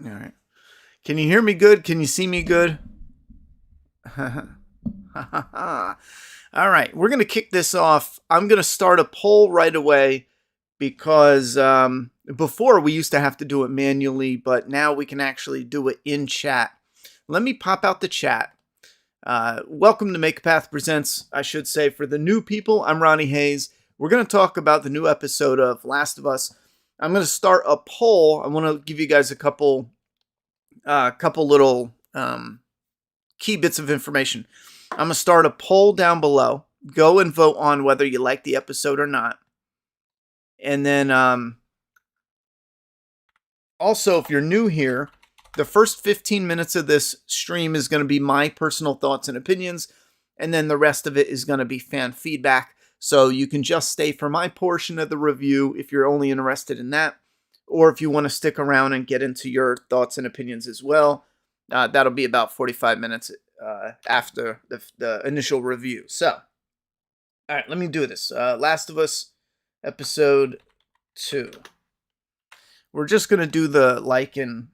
All right. Can you hear me good? Can you see me good? All right. We're going to kick this off. I'm going to start a poll right away because before we used to have to do it manually, but now we can actually do it in chat. Let me pop out the chat. Welcome to Make a Path Presents, I should say. For the new people, I'm Ronnie Hayes. We're going to talk about the new episode of Last of Us. I'm going to start a poll. I want to give you guys a couple little key bits of information. I'm going to start a poll down below. Go and vote on whether you like the episode or not. And then also, if you're new here, the first 15 minutes of this stream is going to be my personal thoughts and opinions, and then the rest of it is going to be fan feedback. So you can just stay for my portion of the review if you're only interested in that, or if you want to stick around and get into your thoughts and opinions as well. That'll be about 45 minutes after the initial review. So, all right, let me do this. Last of Us, episode 2. We're just going to do the like and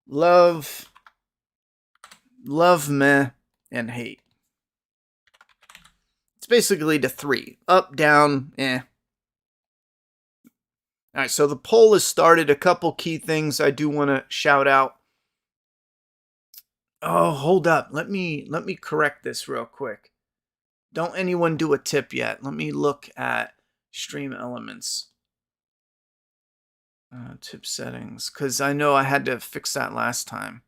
love, meh, and hate. It's basically the 3. Up, down, eh. Alright, so the poll has started. A couple key things I do want to shout out. Oh, hold up. Let me correct this real quick. Don't anyone do a tip yet. Let me look at stream elements. Tip settings, because I know I had to fix that last time.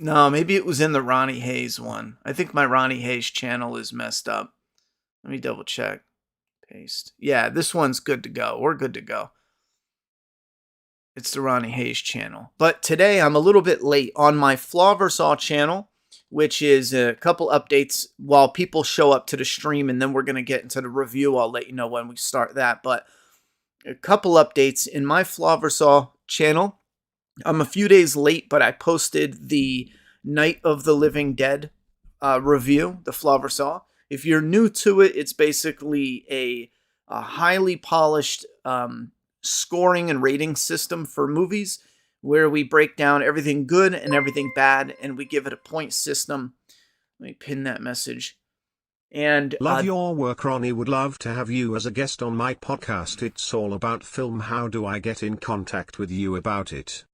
No, maybe it was in the Ronnie Hayes one. I think my Ronnie Hayes channel is messed up. Let me double check. Paste. Yeah, this one's good to go. We're good to go. It's the Ronnie Hayes channel. But today I'm a little bit late on my Flaw vs. All channel, which is a couple updates while people show up to the stream, and then we're going to get into the review. I'll let you know when we start that. But a couple updates in my Flaw vs. All channel. I'm a few days late, but I posted the Night of the Living Dead review, the Flaw vs. All. If you're new to it, it's basically a highly polished scoring and rating system for movies, where we break down everything good and everything bad, and we give it a point system. Let me pin that message. And love your work, Ronnie. Would love to have you as a guest on my podcast. It's all about film. How do I get in contact with you about it?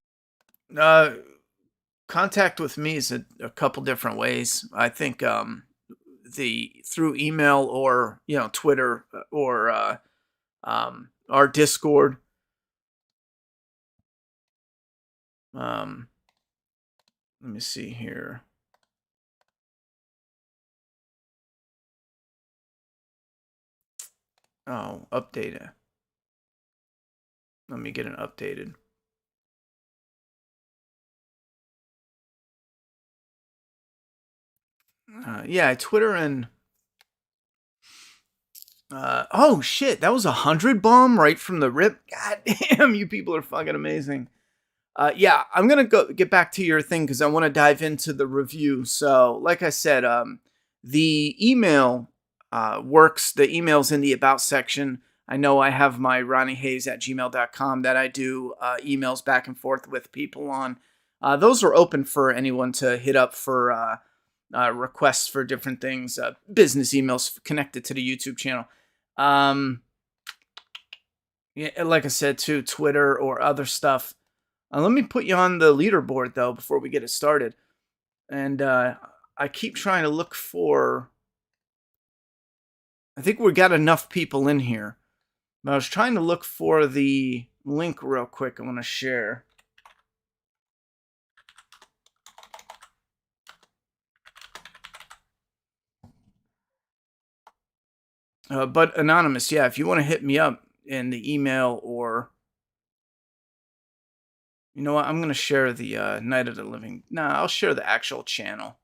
Contact with me is a couple different ways. I think through email or Twitter or our Discord. Let me see here. Oh, update it. Let me get it updated. Yeah, Twitter and oh shit, that was 100 bomb right from the rip. God damn, you people are fucking amazing. Yeah, I'm gonna get back to your thing because I want to dive into the review. So, like I said, the email works. The email's in the about section. I know I have my ronniehayes@gmail.com that I do emails back and forth with people on. Those are open for anyone to hit up for requests for different things, business emails connected to the YouTube channel. Yeah, like I said, too, Twitter or other stuff. Let me put you on the leaderboard, though, before we get it started. And I keep trying to look for... I think we got enough people in here. But I was trying to look for the link real quick I want to share. But Anonymous, yeah, if you want to hit me up in the email or... You know what? I'm going to share the Night of the Living... Nah, I'll share the actual channel.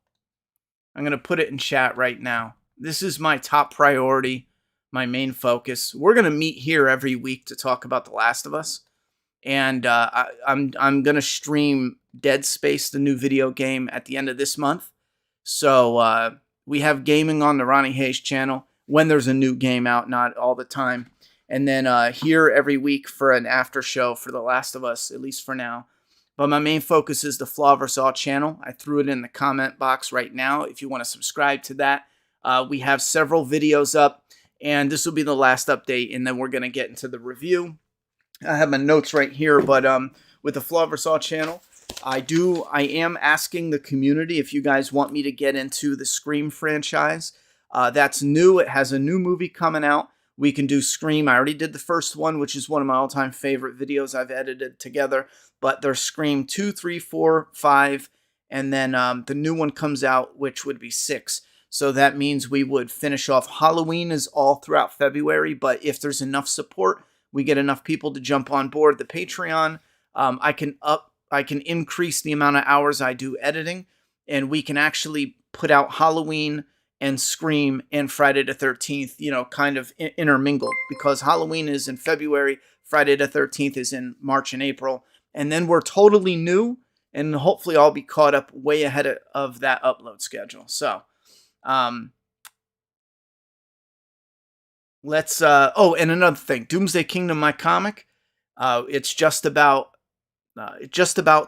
I'm going to put it in chat right now. This is my top priority, my main focus. We're going to meet here every week to talk about The Last of Us. And I'm going to stream Dead Space, the new video game, at the end of this month. So we have gaming on the Ronnie Hayes channel. when there's a new game out, not all the time. And then here every week for an after show for The Last of Us, at least for now. But my main focus is the Flaw vs. All channel. I threw it in the comment box right now if you want to subscribe to that. We have several videos up, and this will be the last update, and then we're going to get into the review. I have my notes right here, but with the Flaw vs. All channel, I am asking the community if you guys want me to get into the Scream franchise. That's new. It has a new movie coming out. We can do Scream. I already did the first one, which is one of my all-time favorite videos I've edited together. But there's Scream 2, 3, 4, 5, and then the new one comes out, which would be 6. So that means we would finish off Halloween is all throughout February. But if there's enough support, we get enough people to jump on board the Patreon, I can increase the amount of hours I do editing, and we can actually put out Halloween and Scream and Friday the 13th, kind of intermingled, because Halloween is in February, Friday the 13th is in March and April, and then we're totally new, and hopefully I'll be caught up way ahead of that upload schedule. So, let's, and another thing, Doomsday Kingdom, my comic, it's just about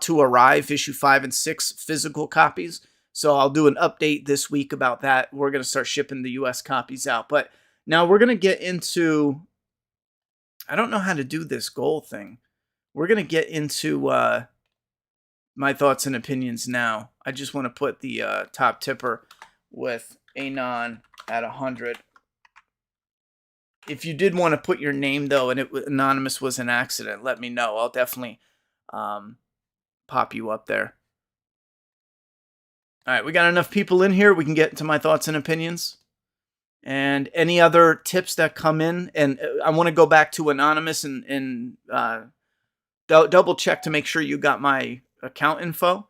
to arrive, issue 5 and 6 physical copies. So I'll do an update this week about that. We're going to start shipping the US copies out. But now we're going to get into, I don't know how to do this goal thing. We're going to get into my thoughts and opinions now. I just want to put the top tipper with Anon at 100. If you did want to put your name, though, and anonymous was an accident, let me know. I'll definitely pop you up there. All right, we got enough people in here. We can get into my thoughts and opinions. And any other tips that come in. And I want to go back to anonymous and double check to make sure you got my account info.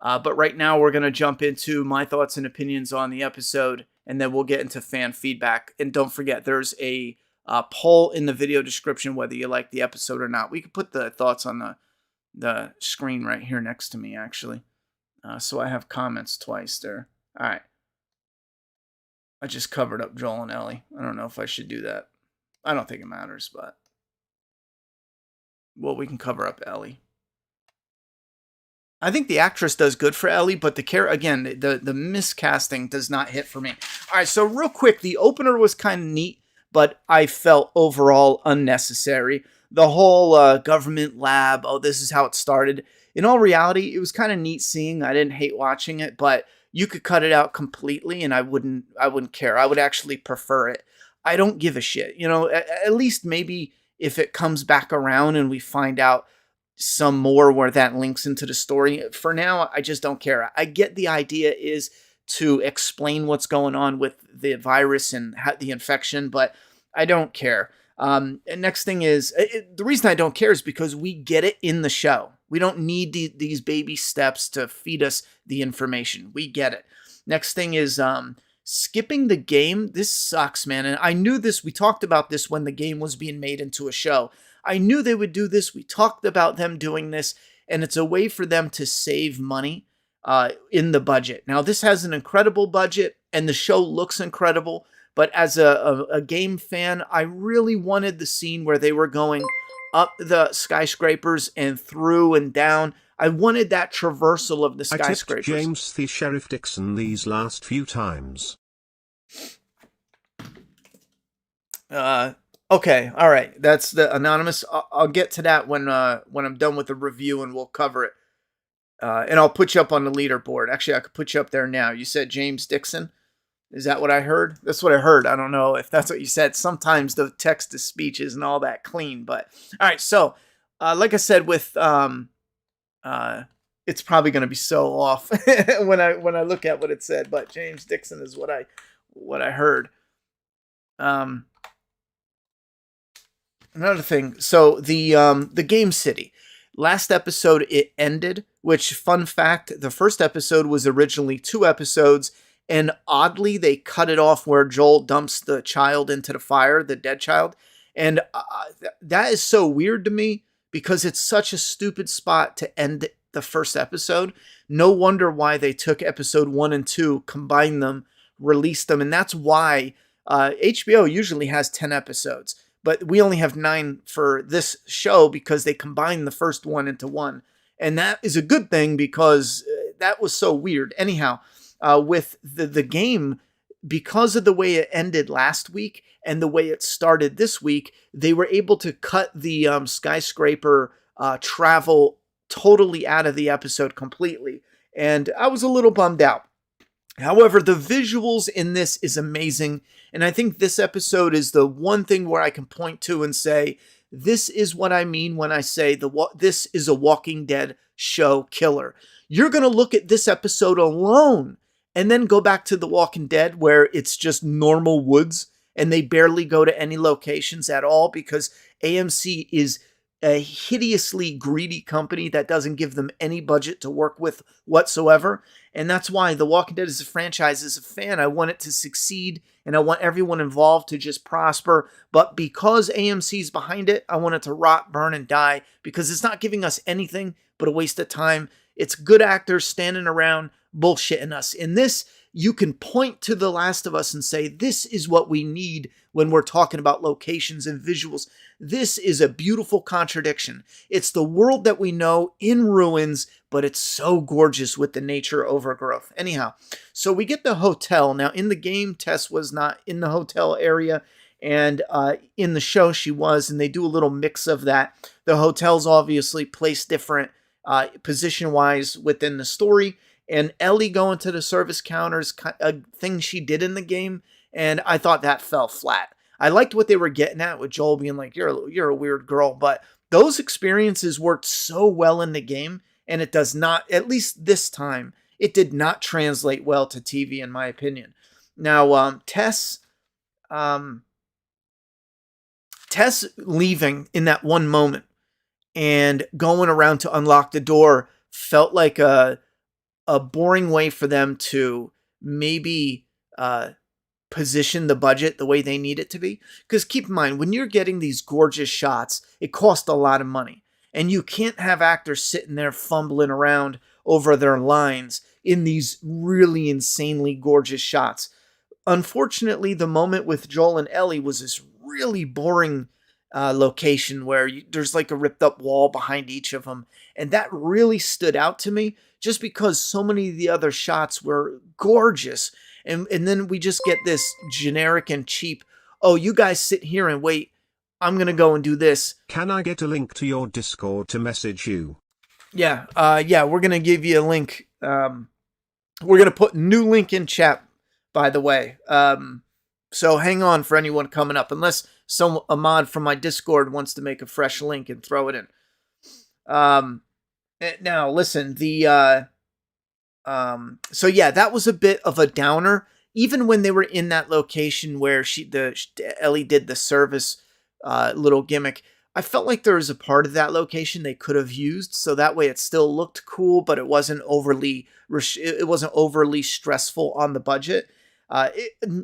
But right now we're going to jump into my thoughts and opinions on the episode, and then we'll get into fan feedback. And don't forget, there's a poll in the video description whether you like the episode or not. We could put the thoughts on the screen right here next to me, actually. So I have comments twice there. All right. I just covered up Joel and Ellie. I don't know if I should do that. I don't think it matters, but... well, we can cover up Ellie. I think the actress does good for Ellie, but again, the miscasting does not hit for me. All right, so real quick, the opener was kind of neat, but I felt overall unnecessary. The whole government lab, oh, this is how it started. In all reality, it was kind of neat seeing. I didn't hate watching it, but you could cut it out completely, and I wouldn't care. I would actually prefer it. I don't give a shit. At least maybe if it comes back around and we find out some more where that links into the story. For now, I just don't care. I get the idea is to explain what's going on with the virus and the infection, but I don't care. And next thing is, the reason I don't care is because we get it in the show. We don't need these baby steps to feed us the information. We get it. Next thing is skipping the game. This sucks, man. And I knew this. We talked about this when the game was being made into a show. I knew they would do this. We talked about them doing this, and it's a way for them to save money in the budget. Now, this has an incredible budget, and the show looks incredible. But as a game fan, I really wanted the scene where they were going up the skyscrapers and through and down. I wanted that traversal of the skyscrapers. I tipped James the Sheriff Dixon these last few times. Okay, all right. That's the anonymous. I'll get to that when I'm done with the review, and we'll cover it. And I'll put you up on the leaderboard. Actually, I could put you up there now. You said James Dixon. Is that what I heard? That's what I heard. I don't know if that's what you said. Sometimes the text-to-speech isn't all that clean, but all right. So, like I said, with it's probably going to be so off when I look at what it said. But James Dixon is what I heard. Another thing. So the Game City. Last episode it ended. Which, fun fact, the first episode was originally 2 episodes. And oddly, they cut it off where Joel dumps the child into the fire, the dead child. And that is so weird to me because it's such a stupid spot to end the first episode. No wonder why they took episode 1 and 2, combined them, released them. And that's why HBO usually has 10 episodes, but we only have 9 for this show because they combined the first one into one. And that is a good thing because that was so weird. Anyhow, with the game, because of the way it ended last week and the way it started this week, they were able to cut the skyscraper travel totally out of the episode completely. And I was a little bummed out. However, the visuals in this is amazing. And I think this episode is the one thing where I can point to and say, this is what I mean when I say this is a Walking Dead show killer. You're going to look at this episode alone and then go back to The Walking Dead where it's just normal woods and they barely go to any locations at all because AMC is a hideously greedy company that doesn't give them any budget to work with whatsoever. And that's why The Walking Dead as a franchise, as a fan, I want it to succeed and I want everyone involved to just prosper. But because AMC's behind it, I want it to rot, burn, and die because it's not giving us anything but a waste of time. It's good actors standing around bullshitting us. In this, you can point to The Last of Us and say, this is what we need when we're talking about locations and visuals. This is a beautiful contradiction. It's the world that we know in ruins, but it's so gorgeous with the nature overgrowth. Anyhow, so we get the hotel. Now, in the game, Tess was not in the hotel area, and in the show, she was, and they do a little mix of that. The hotel's obviously placed different position-wise within the story, and Ellie going to the service counters, a thing she did in the game, and I thought that fell flat. I liked what they were getting at with Joel being like, you're a weird girl, but those experiences worked so well in the game, and it does not, at least this time, it did not translate well to TV, in my opinion. Now, Tess leaving in that one moment and going around to unlock the door felt like a boring way for them to maybe position the budget the way they need it to be. Because keep in mind, when you're getting these gorgeous shots, it costs a lot of money. And you can't have actors sitting there fumbling around over their lines in these really insanely gorgeous shots. Unfortunately, the moment with Joel and Ellie was this really boring location where there's like a ripped up wall behind each of them. And that really stood out to me just because so many of the other shots were gorgeous. And then we just get this generic and cheap, oh, you guys sit here and wait. I'm going to go and do this. Can I get a link to your Discord to message you? Yeah, we're going to give you a link. We're going to put new link in chat, by the way. So hang on for anyone coming up, unless a mod from my Discord wants to make a fresh link and throw it in. Now, listen, so yeah, that was a bit of a downer. Even when they were in that location where Ellie did the service little gimmick, I felt like there was a part of that location they could have used, so that way it still looked cool, but it wasn't overly stressful on the budget.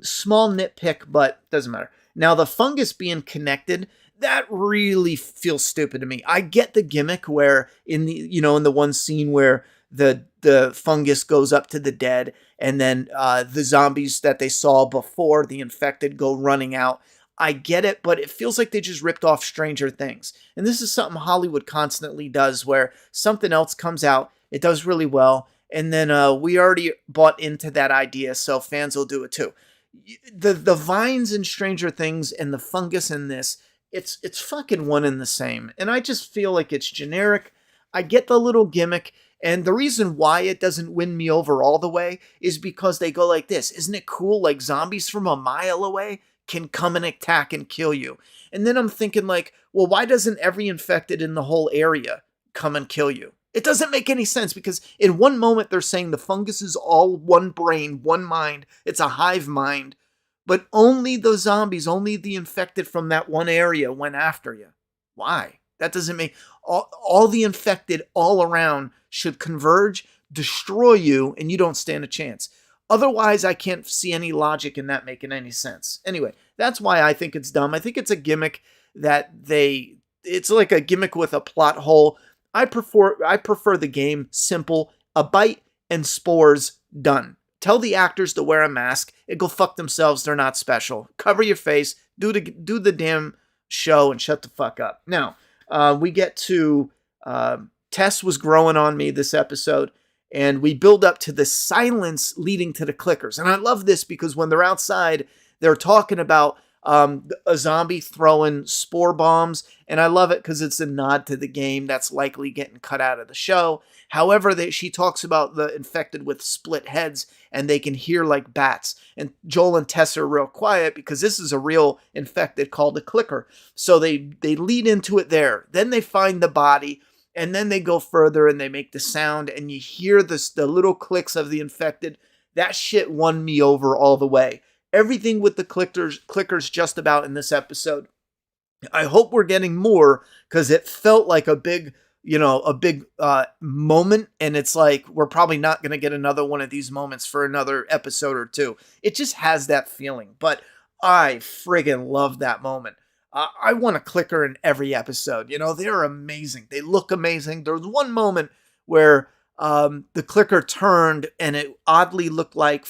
Small nitpick, but doesn't matter. Now, the fungus being connected, that really feels stupid to me. I get the gimmick where in the one scene where the fungus goes up to the dead and then the zombies that they saw before the infected go running out. I get it, but it feels like they just ripped off Stranger Things. And this is something Hollywood constantly does where something else comes out, it does really well, and then we already bought into that idea, so fans will do it too. The vines in Stranger Things and the fungus in this, it's fucking one and the same. And I just feel like it's generic. I get the little gimmick, and the reason why it doesn't win me over all the way is because they go like this. Isn't it cool? Like zombies from a mile away can come and attack and kill you. And then I'm thinking like, well, why doesn't every infected in the whole area come and kill you? It doesn't make any sense because in one moment they're saying the fungus is all one brain, one mind. It's a hive mind. But only the zombies, only the infected from that one area went after you. Why? That doesn't make... All the infected all around should converge, destroy you, and you don't stand a chance. Otherwise, I can't see any logic in that making any sense. Anyway, that's why I think it's dumb. I think it's a gimmick it's like a gimmick with a plot hole. I prefer the game simple, a bite and spores, done. Tell the actors to wear a mask and go fuck themselves. They're not special. Cover your face. Do the damn show and shut the fuck up. Now, we get to Tess was growing on me this episode, and we build up to the silence leading to the clickers. And I love this because when they're outside, they're talking about a zombie throwing spore bombs, and I love it because it's a nod to the game that's likely getting cut out of the show. However, she talks about the infected with split heads, and they can hear like bats. And Joel and Tess are real quiet because this is a real infected called a clicker. So they lead into it there. Then they find the body, and then they go further and they make the sound, and you hear the little clicks of the infected. That shit won me over all the way. Everything with the clickers just about in this episode. I hope we're getting more because it felt like a big moment, and it's like we're probably not going to get another one of these moments for another episode or two. It just has that feeling, but I friggin' love that moment. I want a clicker in every episode. They're amazing. They look amazing. There was one moment where the clicker turned and it oddly looked like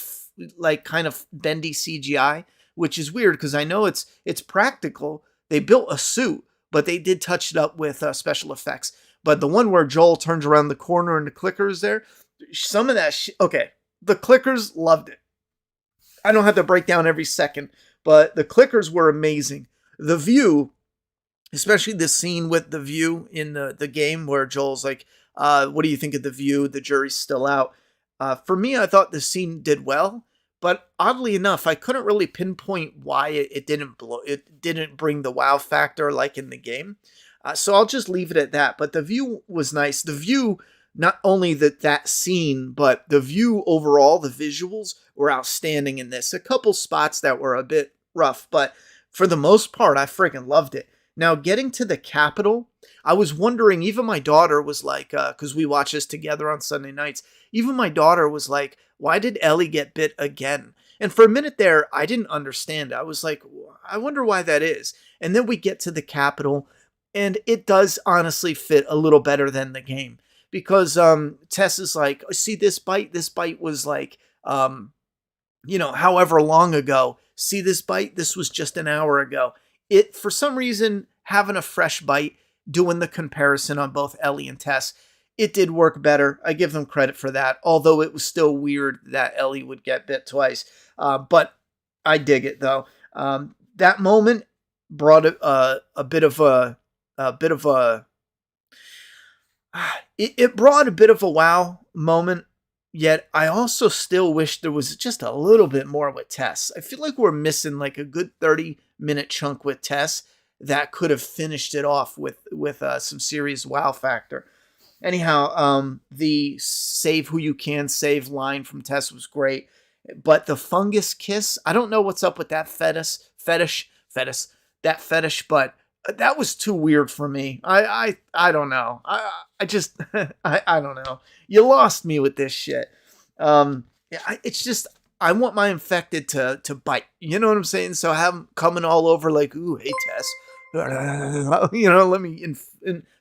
kind of bendy CGI, which is weird because I know it's practical. They built a suit, but they did touch it up with special effects. But the one where Joel turns around the corner and the clicker is there, some of that okay, the clickers loved it. I don't have to break down every second, but the clickers were amazing. The view, especially the scene with the view in the game where Joel's like, what do you think of the view? The jury's still out. For me, I thought the scene did well, but oddly enough, I couldn't really pinpoint why it didn't bring the wow factor like in the game. So I'll just leave it at that. But the view was nice. The view, not only that scene, but the view overall, the visuals were outstanding in this. A couple spots that were a bit rough, but for the most part, I freaking loved it. Now, getting to the Capitol, I was wondering, even my daughter was like, because we watch this together on Sunday nights, even my daughter was like, why did Ellie get bit again? And for a minute there, I didn't understand. I was like, I wonder why that is. And then we get to the Capitol, and it does honestly fit a little better than the game. Because Tess is like, see this bite? This bite was like, however long ago. See this bite? This was just an hour ago. It, for some reason, having a fresh bite, doing the comparison on both Ellie and Tess, it did work better. I give them credit for that, although it was still weird that Ellie would get bit twice. But I dig it, though. That moment brought a bit of a it brought a bit of a wow moment. Yet I also still wish there was just a little bit more with Tess. I feel like we're missing like a good 30-minute chunk with Tess that could have finished it off with some serious wow factor. Anyhow, the save who you can save line from Tess was great. But the fungus kiss, I don't know what's up with that fetish, but that was too weird for me. I don't know. I just I don't know. You lost me with this shit. It's just I want my infected to bite. You know what I'm saying? So I have them coming all over like, ooh, hey Tess, let me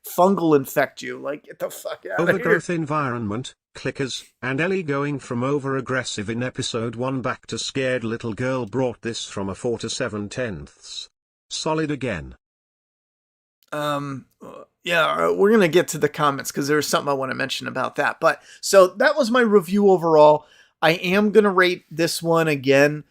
fungal infect you. Like, get the fuck out of here. Overgrowth environment, clickers, and Ellie going from over-aggressive in episode 1 back to scared little girl brought this from a 4 to 7/10. Solid again. Yeah, we're going to get to the comments because there's something I want to mention about that. But so that was my review overall. I am going to rate this one again.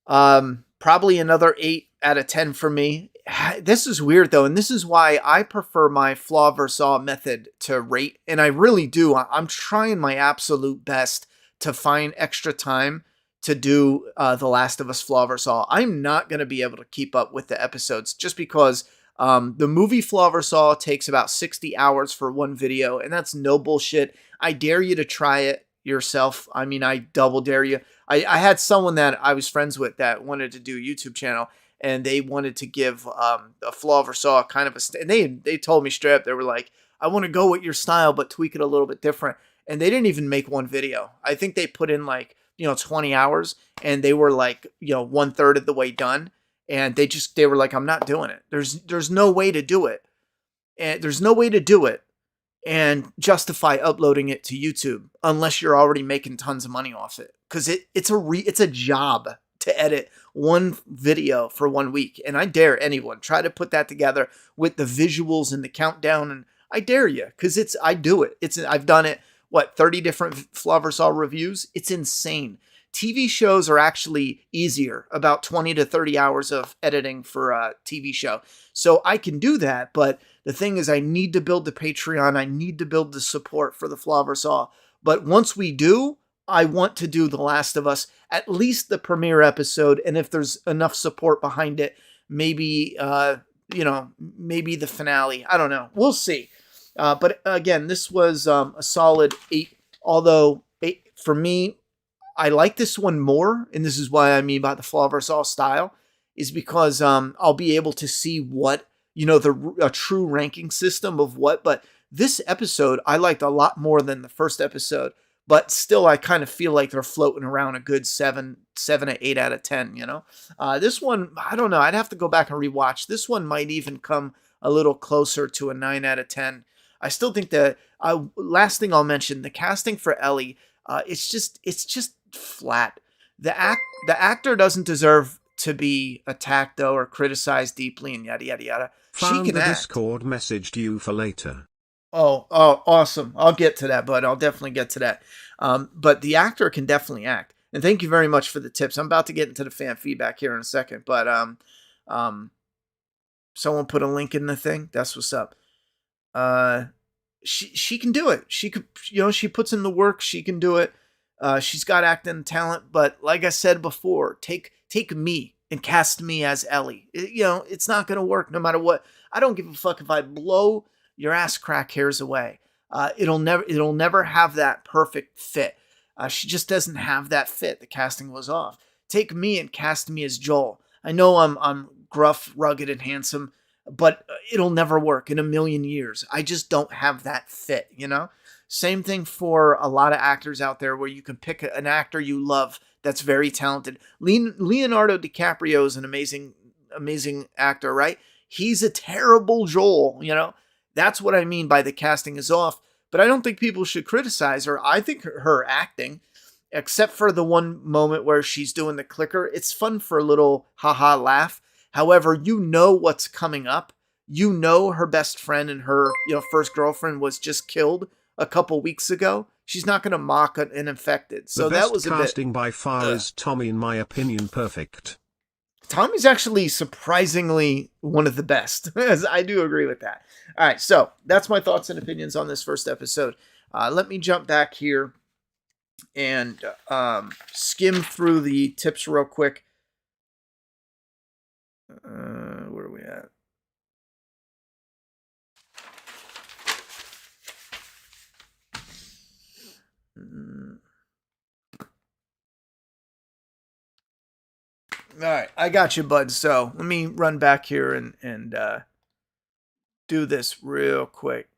Probably another 8 out of 10 for me. This is weird though. And this is why I prefer my flaw versus awe method to rate. And I really do. I'm trying my absolute best to find extra time to do The Last of Us flaw versus awe. I'm not going to be able to keep up with the episodes just because the movie Flaw vs. Awe takes about 60 hours for one video, and that's no bullshit. I dare you to try it yourself. I mean, I double dare you. I had someone that I was friends with that wanted to do a YouTube channel, and they wanted to give a Flaw vs. Awe kind of a... And they told me straight up, they were like, I want to go with your style, but tweak it a little bit different. And they didn't even make one video. I think they put in 20 hours, and they were 1/3 of the way done. And they were like, I'm not doing it. There's no way to do it. And there's no way to do it and justify uploading it to YouTube unless you're already making tons of money off it. because it's a job to edit one video for 1 week. And I dare anyone try to put that together with the visuals and the countdown. And I dare you, because I do it. I've done it, 30 different Flavorsol reviews. It's insane. TV shows are actually easier, about 20 to 30 hours of editing for a TV show. So I can do that, but the thing is I need to build the Patreon. I need to build the support for the Flavorsol. But once we do, I want to do The Last of Us, at least the premiere episode, and if there's enough support behind it, maybe maybe the finale. I don't know. We'll see. But again, this was a solid 8. Although 8 for me, I like this one more, and this is why I mean by the Flavorsol style, is because I'll be able to see what a true ranking system of what. But this episode I liked a lot more than the first episode. But still, I kind of feel like they're floating around a good 7 to 8 out of 10, This one, I don't know. I'd have to go back and rewatch. This one might even come a little closer to a 9 out of 10. I still think that, last thing I'll mention, the casting for Ellie, it's just flat. The actor doesn't deserve to be attacked, though, or criticized deeply and yada, yada, yada. Found She can the act. Discord messaged you for later. Oh, awesome. I'll get to that, bud. I'll definitely get to that. But the actor can definitely act. And thank you very much for the tips. I'm about to get into the fan feedback here in a second, but someone put a link in the thing. That's what's up. She can do it. She could, she puts in the work. She can do it. She's got acting talent, but like I said before, take me and cast me as Ellie. It's not going to work no matter what. I don't give a fuck if I blow your ass crack hairs away. It'll never have that perfect fit. She just doesn't have that fit. The casting was off. Take me and cast me as Joel. I know I'm gruff, rugged, and handsome, but it'll never work in a million years. I just don't have that fit, Same thing for a lot of actors out there where you can pick an actor you love that's very talented. Leonardo DiCaprio is an amazing actor, right? He's a terrible Joel, That's what I mean by the casting is off. But I don't think people should criticize her. I think her acting, except for the one moment where she's doing the clicker, it's fun for a little haha laugh. However, what's coming up. Her best friend and her first girlfriend was just killed a couple weeks ago. She's not going to mock an infected. So that was a bit. Casting by far is Tommy, in my opinion, perfect. Tommy's actually surprisingly one of the best. I do agree with that. All right, so that's my thoughts and opinions on this first episode. Let me jump back here and skim through the tips real quick. Where are we at? All right, I got you, bud. So let me run back here and do this real quick.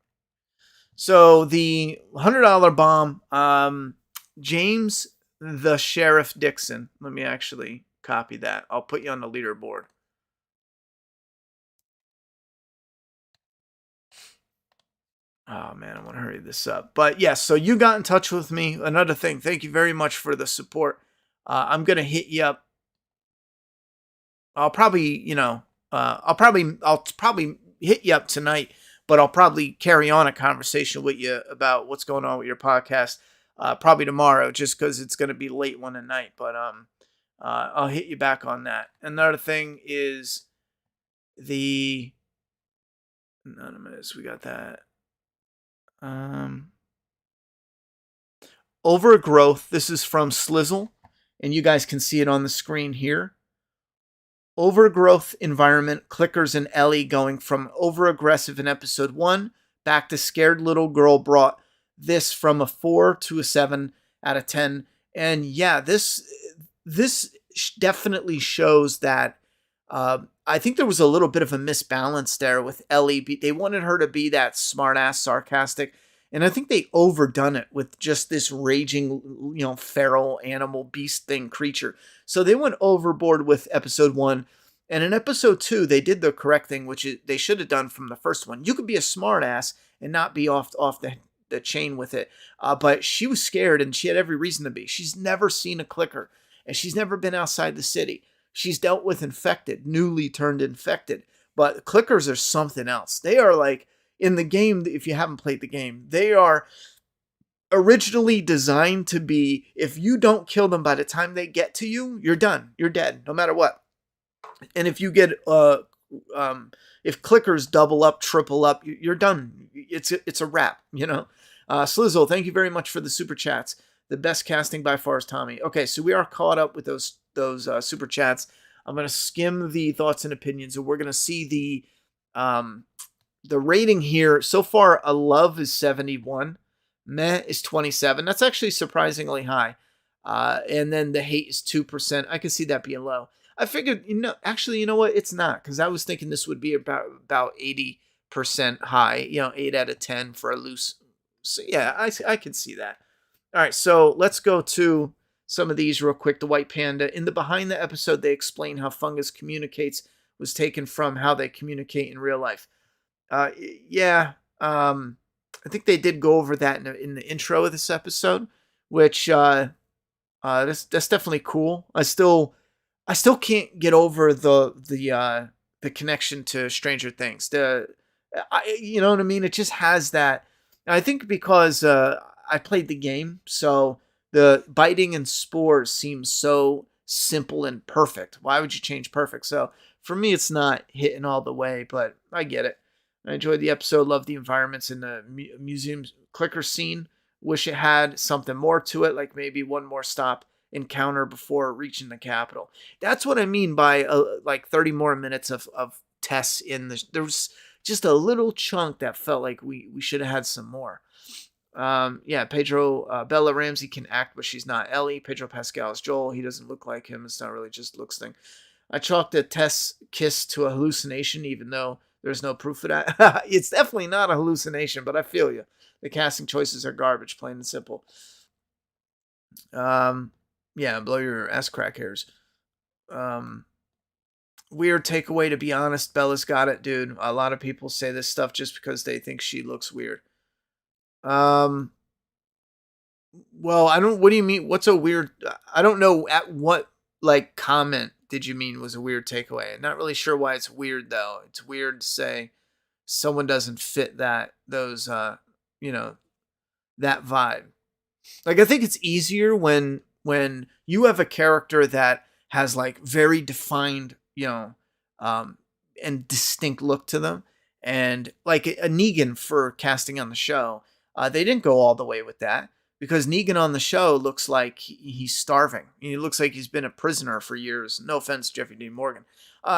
So the $100 bomb, James the Sheriff Dixon. Let me actually copy that. I'll put you on the leaderboard. Oh man, I want to hurry this up. But yes, so you got in touch with me. Another thing, thank you very much for the support. I'm gonna hit you up. I'll probably hit you up tonight, but I'll probably carry on a conversation with you about what's going on with your podcast. Probably tomorrow, just because it's gonna be late one at night. But I'll hit you back on that. Another thing is the anonymous. We got that. Overgrowth. This is from Slizzle, and you guys can see it on the screen here. Overgrowth environment, clickers and Ellie going from over-aggressive in episode 1 back to scared little girl brought this from a 4 to a 7 out of 10. And yeah, this definitely shows that I think there was a little bit of a misbalance there with Ellie. They wanted her to be that smart-ass, sarcastic, and I think they overdone it with just this raging, feral animal beast thing creature. So they went overboard with episode 1. And in episode 2, they did the correct thing, which they should have done from the first one. You could be a smart ass and not be off the the chain with it. But she was scared, and she had every reason to be. She's never seen a clicker, and she's never been outside the city. She's dealt with infected, newly turned infected. But clickers are something else. They are like, in the game, if you haven't played the game, they are originally designed to be, if you don't kill them by the time they get to you, you're done. You're dead, no matter what. And if you get if clickers double up, triple up, you're done. It's a wrap, you know. Slizzle, thank you very much for the super chats. The best casting by far is Tommy. Okay, so we are caught up with those super chats. I'm gonna skim the thoughts and opinions, and we're gonna see the rating here. So far, a love is 71, meh is 27. That's actually surprisingly high. And then the hate is 2%. I can see that being low. I figured, actually, you know what? It's not, because I was thinking this would be about 80% high, 8 out of 10 for a loose. So yeah, I can see that. All right, so let's go to some of these real quick. The White Panda. In the behind the episode, they explain how fungus communicates was taken from how they communicate in real life. Yeah, I think they did go over that in the intro of this episode, which that's definitely cool. I still can't get over the connection to Stranger Things. You know what I mean? It just has that. I think because I played the game, so the biting and spores seems so simple and perfect. Why would you change perfect? So for me, it's not hitting all the way, but I get it. I enjoyed the episode. Love the environments in the museum clicker scene. Wish it had something more to it, like maybe one more stop encounter before reaching the capital. That's what I mean by like 30 more minutes of Tess in the. There was just a little chunk that felt like we should have had some more. Yeah, Pedro Bella Ramsey can act, but she's not Ellie. Pedro Pascal is Joel. He doesn't look like him. It's not really just looks thing. I chalked a Tess kiss to a hallucination, even though there's no proof of that. It's definitely not a hallucination, but I feel you. The casting choices are garbage, plain and simple. Yeah, blow your ass crack hairs. Weird takeaway, to be honest. Bella's got it, dude. A lot of people say this stuff just because they think she looks weird. Well, what do you mean? What's a weird, I don't know at what, like, comment did you mean was a weird takeaway? I'm not really sure why it's weird, though. It's weird to say someone doesn't fit that vibe. Like, I think it's easier when you have a character that has like very defined, and distinct look to them. And like a Negan for casting on the show, they didn't go all the way with that because Negan on the show looks like he's starving. He looks like he's been a prisoner for years. No offense, Jeffrey Dean Morgan.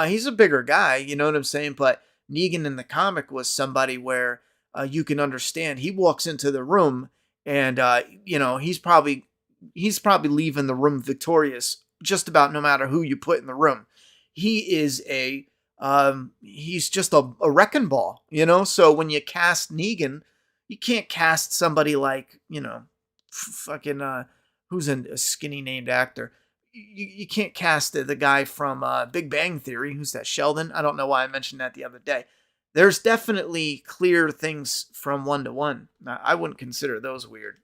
He's a bigger guy, you know what I'm saying? But Negan in the comic was somebody where you can understand. He walks into the room and he's probably leaving the room victorious just about no matter who you put in the room. He is he's just a wrecking ball, So when you cast Negan, you can't cast somebody like, fucking, who's a skinny named actor. You can't cast the guy from Big Bang Theory. Who's that? Sheldon? I don't know why I mentioned that the other day. There's definitely clear things from one to one. I wouldn't consider those weird.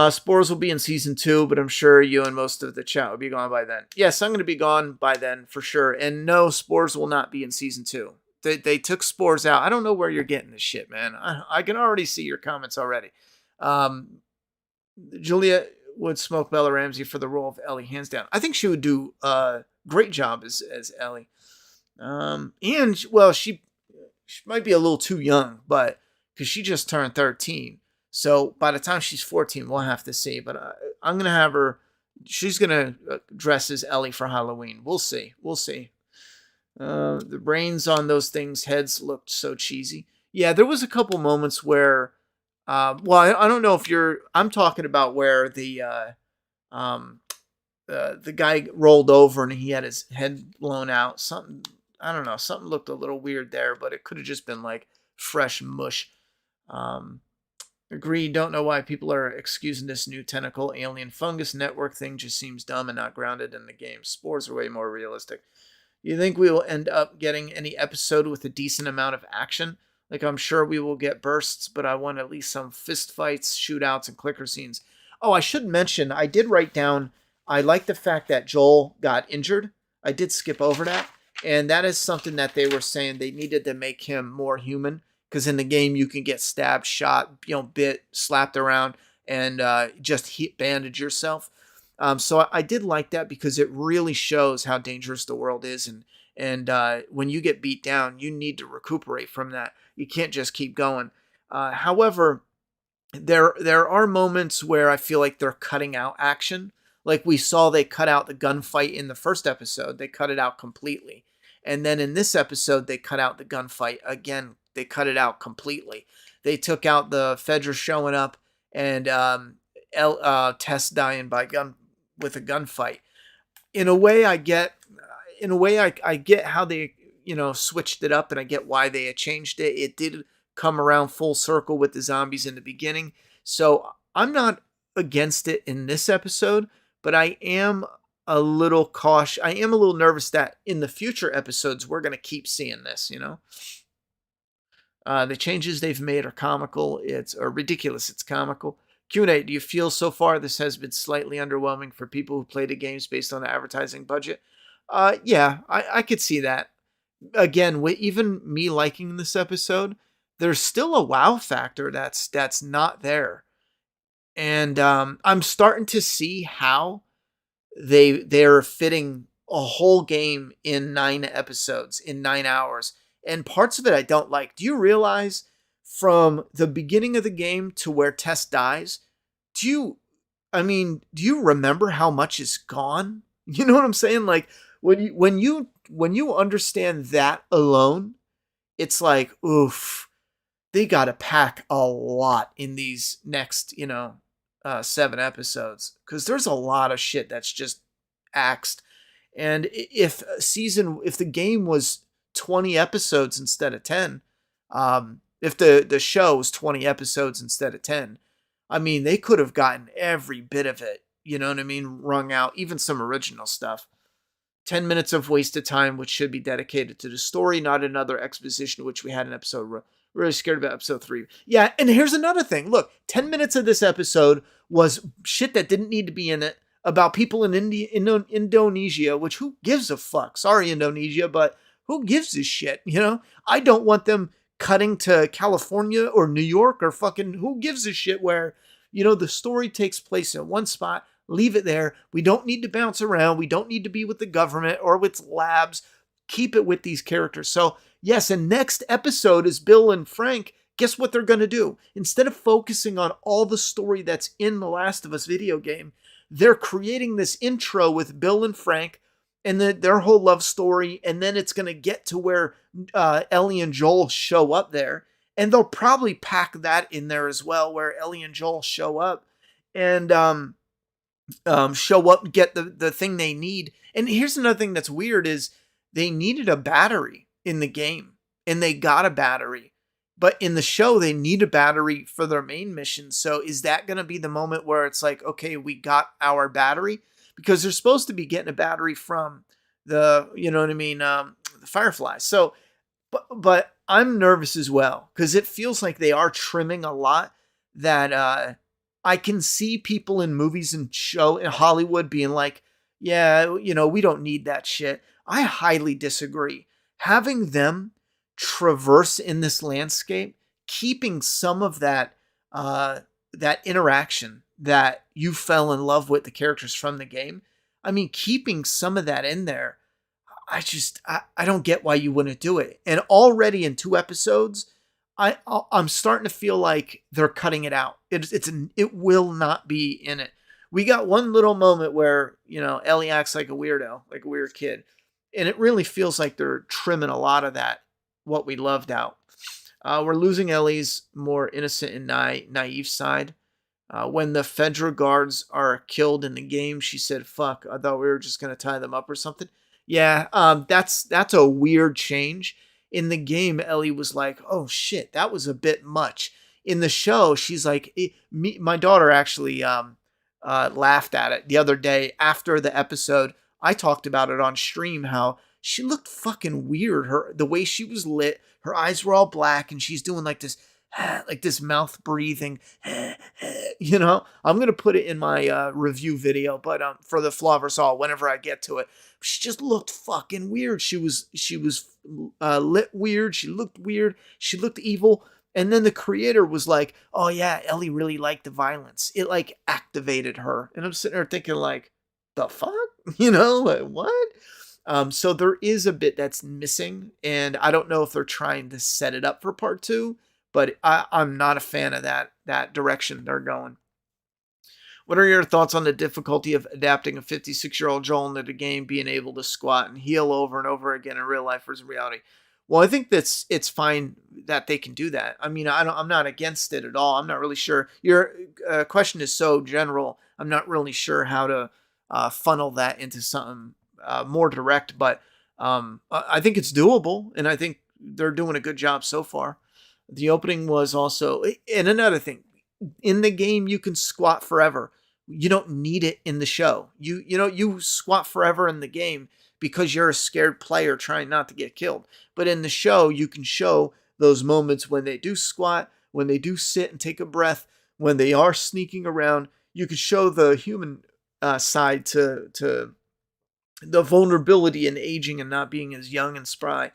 Spores will be in season 2, but I'm sure you and most of the chat will be gone by then. Yes, I'm going to be gone by then for sure. And no, Spores will not be in season 2. They took Spores out. I don't know where you're getting this shit, man. I can already see your comments already. Julia would smoke Bella Ramsey for the role of Ellie, hands down. I think she would do a great job as Ellie. And, well, she might be a little too young, but because she just turned 13. So by the time she's 14, we'll have to see. But I'm going to have her. She's going to dress as Ellie for Halloween. We'll see. The brains on those things' heads looked so cheesy. Yeah, there was a couple moments where, I don't know if I'm talking about where the guy rolled over and he had his head blown out. Something, I don't know. Something looked a little weird there, but it could have just been like fresh mush. Agreed. Don't know why people are excusing this new tentacle alien fungus network thing. Just seems dumb and not grounded in the game. Spores are way more realistic. You think we will end up getting any episode with a decent amount of action? Like, I'm sure we will get bursts, but I want at least some fist fights, shootouts, and clicker scenes. Oh, I should mention, I did write down, I like the fact that Joel got injured. I did skip over that. And that is something that they were saying they needed to make him more human. Because in the game, you can get stabbed, shot, bit, slapped around, and just bandage yourself. So I did like that because it really shows how dangerous the world is, and when you get beat down, you need to recuperate from that. You can't just keep going. However, there are moments where I feel like they're cutting out action. Like we saw, they cut out the gunfight in the first episode. They cut it out completely, and then in this episode, they cut out the gunfight again. They cut it out completely. They took out the Fedra showing up and Tess dying by gun with a gunfight. In a way, I get. In a way, I get how they switched it up, and I get why they had changed it. It did come around full circle with the zombies in the beginning, so I'm not against it in this episode, but I am a little cautious. I am a little nervous that in the future episodes we're gonna keep seeing this. The changes they've made are comical. It's ridiculous. It's comical. Q&A, do you feel so far this has been slightly underwhelming for people who play the games based on the advertising budget? Yeah, I could see that. Again, even me liking this episode, there's still a wow factor that's not there. And I'm starting to see how they're fitting a whole game in 9 episodes, in 9 hours. And parts of it I don't like. Do you realize from the beginning of the game to where Tess dies, do you remember how much is gone? You know what I'm saying? Like when you understand that alone, it's like, oof, they got to pack a lot in these next, 7 episodes, because there's a lot of shit that's just axed. And if the game was 20 episodes instead of 10, if the show was 20 episodes instead of 10, I mean, they could have gotten every bit of it, you know what I mean, wrung out, even some original stuff. 10 minutes of wasted time, which should be dedicated to the story, not another exposition, which we had in episode. Really scared about episode 3. Yeah, and here's another thing. Look, 10 minutes of this episode was shit that didn't need to be in it about people in Indonesia, which who gives a fuck? Sorry, Indonesia, but who gives a shit, I don't want them cutting to California or New York or fucking who gives a shit where, the story takes place in one spot. Leave it there. We don't need to bounce around. We don't need to be with the government or with labs. Keep it with these characters. So, yes, and next episode is Bill and Frank. Guess what they're going to do? Instead of focusing on all the story that's in the Last of Us video game, they're creating this intro with Bill and Frank and their whole love story. And then it's going to get to where Ellie and Joel show up there. And they'll probably pack that in there as well, where Ellie and Joel show up and show up, get the thing they need. And here's another thing that's weird is they needed a battery in the game, and they got a battery. But in the show, they need a battery for their main mission. So is that going to be the moment where it's like, okay, we got our battery? Because they're supposed to be getting a battery from the, the Firefly. So, but I'm nervous as well, because it feels like they are trimming a lot that I can see people in movies and in Hollywood being like, yeah, we don't need that shit. I highly disagree. Having them traverse in this landscape, keeping some of that interaction that you fell in love with the characters from the game. I mean, keeping some of that in there, I don't get why you wouldn't do it. And already in 2 episodes, I'm starting to feel like they're cutting it out. It will not be in it. We got one little moment where, Ellie acts like a weirdo, like a weird kid. And it really feels like they're trimming a lot of that, what we loved out. We're losing Ellie's more innocent and naive side. When the Fedra guards are killed in the game, she said, fuck, I thought we were just going to tie them up or something. Yeah, that's a weird change. In the game, Ellie was like, oh shit, that was a bit much. In the show, she's like, my daughter actually laughed at it the other day after the episode. I talked about it on stream, how she looked fucking weird. The way she was lit, her eyes were all black, and she's doing like this, like this mouth breathing. You know, I'm gonna put it in my review video, but for the Flaw vs. All, whenever I get to it, she just looked fucking weird. She was lit weird. She looked weird. She looked evil. And then the creator was like, "Oh yeah, Ellie really liked the violence. It like activated her." And I'm sitting there thinking, like, the fuck, you know, like, what? So there is a bit that's missing, and I don't know if they're trying to set it up for part two, but I'm not a fan of that direction they're going. What are your thoughts on the difficulty of adapting a 56-year-old Joel into the game being able to squat and heal over and over again in real life versus reality? Well, I think it's fine that they can do that. I mean, I'm not against it at all. I'm not really sure. Your question is so general. I'm not really sure how to funnel that into something more direct, but I think it's doable, and I think they're doing a good job so far. The opening was also, and another thing, in the game you can squat forever. You don't need it in the show. You squat forever in the game because you're a scared player trying not to get killed. But in the show, you can show those moments when they do squat, when they do sit and take a breath, when they are sneaking around. You can show the human side to the vulnerability in aging and not being as young and spry.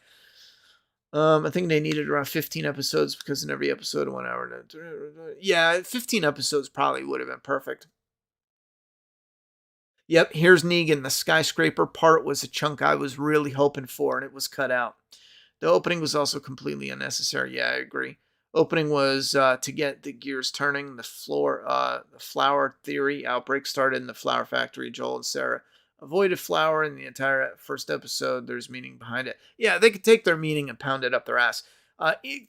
I think they needed around 15 episodes because in every episode, 1 hour. Yeah, 15 episodes probably would have been perfect. Yep, here's Negan. The skyscraper part was a chunk I was really hoping for, and it was cut out. The opening was also completely unnecessary. Yeah, I agree. Opening was to get the gears turning. The flour theory outbreak started in the flour factory. Joel and Sarah avoided flour in the entire first episode. There's meaning behind it. Yeah, they could take their meaning and pound it up their ass.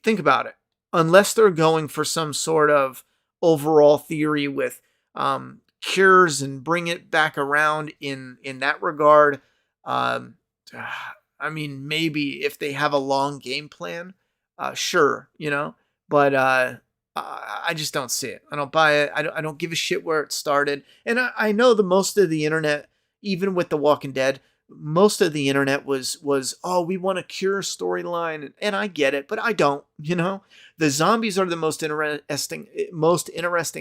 Think about it. Unless they're going for some sort of overall theory with cures and bring it back around in that regard, um, I mean, maybe if they have a long game plan, sure, you know, but I just don't see it. I don't buy it. I don't give a shit where it started. And I know the most of the internet, even with The Walking Dead, most of the internet was oh, we want a cure storyline, and I get it, but I don't. You know, the zombies are the most interesting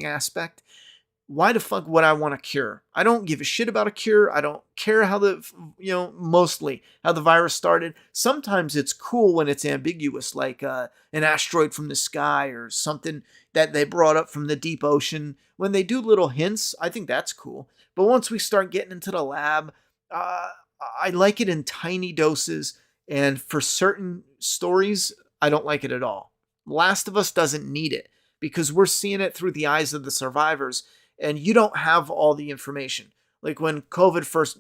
aspect. Why the fuck would I want a cure? I don't give a shit about a cure. I don't care how mostly how the virus started. Sometimes it's cool when it's ambiguous, like an asteroid from the sky or something that they brought up from the deep ocean. When they do little hints, I think that's cool. But once we start getting into the lab, I like it in tiny doses. And for certain stories, I don't like it at all. Last of Us doesn't need it because we're seeing it through the eyes of the survivors, and you don't have all the information. Like when COVID first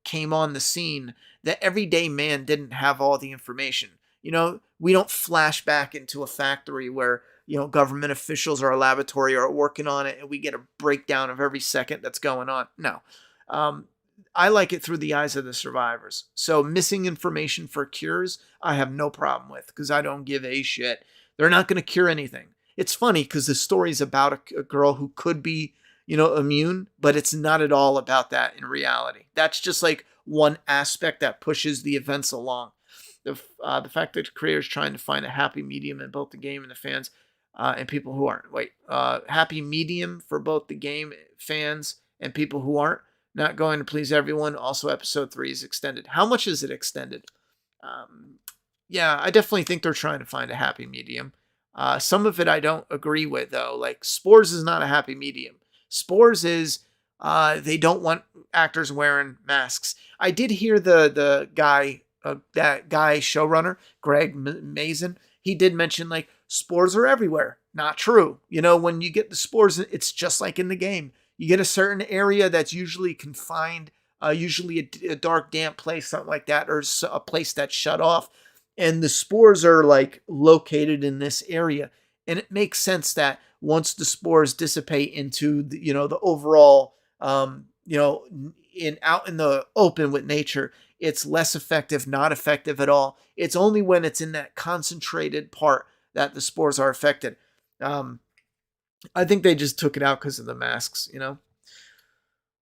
came on the scene, the everyday man didn't have all the information. You know, we don't flash back into a factory where, government officials or a laboratory are working on it and we get a breakdown of every second that's going on. No. I like it through the eyes of the survivors. So missing information for cures, I have no problem with because I don't give a shit. They're not going to cure anything. It's funny because the story's about a girl who could be, immune, but it's not at all about that in reality. That's just like one aspect that pushes the events along. The fact that the creator's trying to find a happy medium in both the game and the fans and people who aren't. Happy medium for both the game fans and people who aren't. Not going to please everyone. Also, episode 3 is extended. How much is it extended? Yeah, I definitely think they're trying to find a happy medium. Some of it I don't agree with, though. Like, Spores is not a happy medium. Spores is they don't want actors wearing masks. I did hear the guy, that guy showrunner, Greg Mazin, he did mention, like, spores are everywhere. Not true. When you get the spores, it's just like in the game. You get a certain area that's usually confined, usually a dark, damp place, something like that, or a place that's shut off. And the spores are like located in this area. And it makes sense that once the spores dissipate into the overall, out in the open with nature, it's less effective, not effective at all. It's only when it's in that concentrated part that the spores are affected. I think they just took it out because of the masks,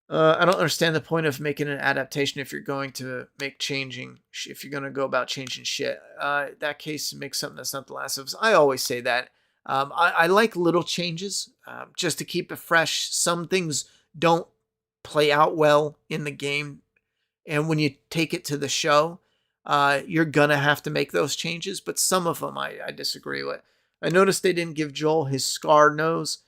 I don't understand the point of making an adaptation if you're going to make changing, if you're going to go about changing shit. That case, make something that's not The Last of Us. I always say that. I like little changes just to keep it fresh. Some things don't play out well in the game, and when you take it to the show, you're going to have to make those changes, but some of them I disagree with. I noticed they didn't give Joel his scar nose.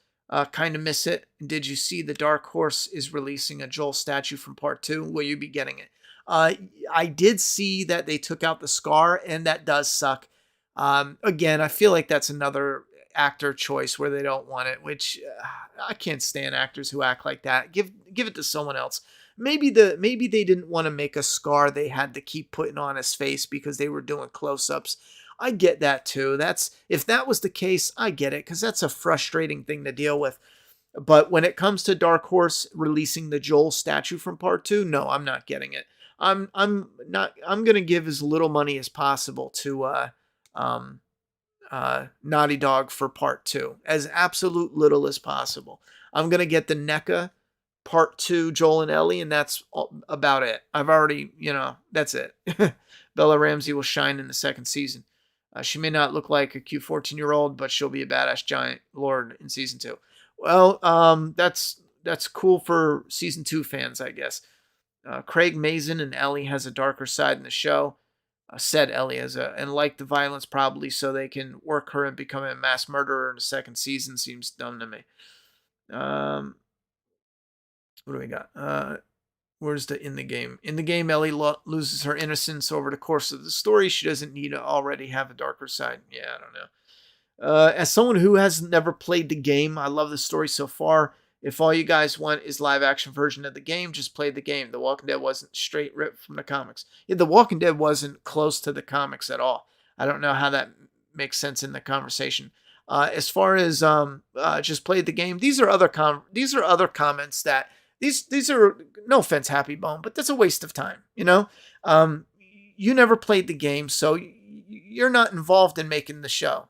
Kind of miss it. Did you see the Dark Horse is releasing a Joel statue from part 2? Will you be getting it? I did see that they took out the scar, and that does suck. Again, I feel like that's another actor choice where they don't want it, which I can't stand actors who act like that. Give it to someone else. Maybe they didn't want to make a scar they had to keep putting on his face because they were doing close-ups. I get that too. If that was the case, I get it, because that's a frustrating thing to deal with. But when it comes to Dark Horse releasing the Joel statue from part 2, no, I'm not getting it. I'm gonna give as little money as possible to Naughty Dog for part 2. As absolute little as possible. I'm gonna get the NECA part 2 Joel and Ellie, and that's about it. I've already, that's it. Bella Ramsey will shine in the second season. She may not look like a cute 14-year-old, but she'll be a badass giant lord in season 2. Well, that's cool for season 2 fans, I guess. Craig Mazin and Ellie has a darker side in the show. Said Ellie and like the violence probably, so they can work her and become a mass murderer in the second season. Seems dumb to me. What do we got? Where's the in the game? In the game, Ellie loses her innocence over the course of the story. She doesn't need to already have a darker side. Yeah, I don't know. As someone who has never played the game, I love the story so far. If all you guys want is live action version of the game, just play the game. The Walking Dead wasn't straight ripped from the comics. Yeah, The Walking Dead wasn't close to the comics at all. I don't know how that makes sense in the conversation. As far as just play the game, these are other comments that these are, no offense, Happy Bone, but that's a waste of time. You never played the game, so you're not involved in making the show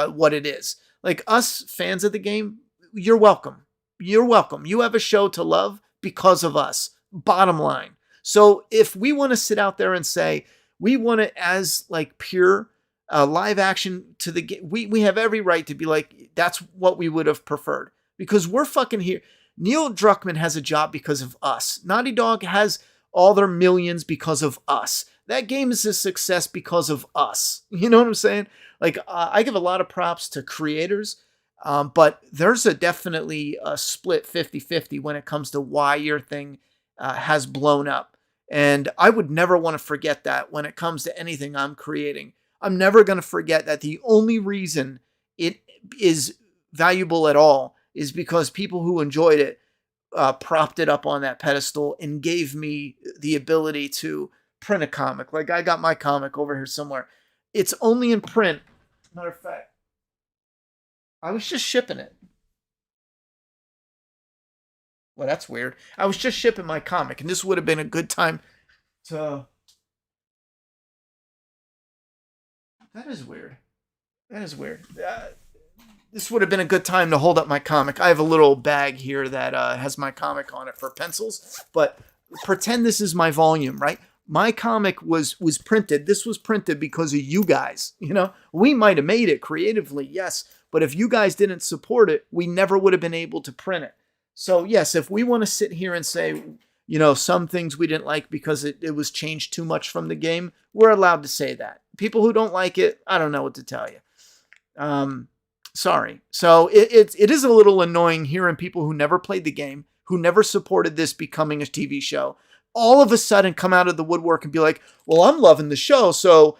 what it is. Like us fans of the game, you're welcome. You're welcome. You have a show to love because of us. Bottom line. So if we want to sit out there and say we want it as like pure live action to the game, we have every right to be like, that's what we would have preferred, because we're fucking here. Neil Druckmann has a job because of us. Naughty Dog has all their millions because of us. That game is a success because of us. You know what I'm saying? Like, I give a lot of props to creators, but there's definitely a split 50-50 when it comes to why your thing has blown up. And I would never want to forget that when it comes to anything I'm creating. I'm never going to forget that the only reason it is valuable at all is because people who enjoyed it propped it up on that pedestal and gave me the ability to print a comic. Like, I got my comic over here somewhere. It's only in print. Matter of fact, I was just shipping it. Well, that's weird. I was just shipping my comic, and this would have been a good time to... That is weird. This would have been a good time to hold up my comic. I have a little bag here that has my comic on it for pencils, but pretend this is my volume, right? My comic was printed. This was printed because of you guys. We might have made it creatively, yes, but if you guys didn't support it, we never would have been able to print it. So yes, if we want to sit here and say, some things we didn't like because it was changed too much from the game, we're allowed to say that. People who don't like it, I don't know what to tell you. Sorry. So it is a little annoying hearing people who never played the game, who never supported this becoming a TV show, all of a sudden come out of the woodwork and be like, well, I'm loving the show, so,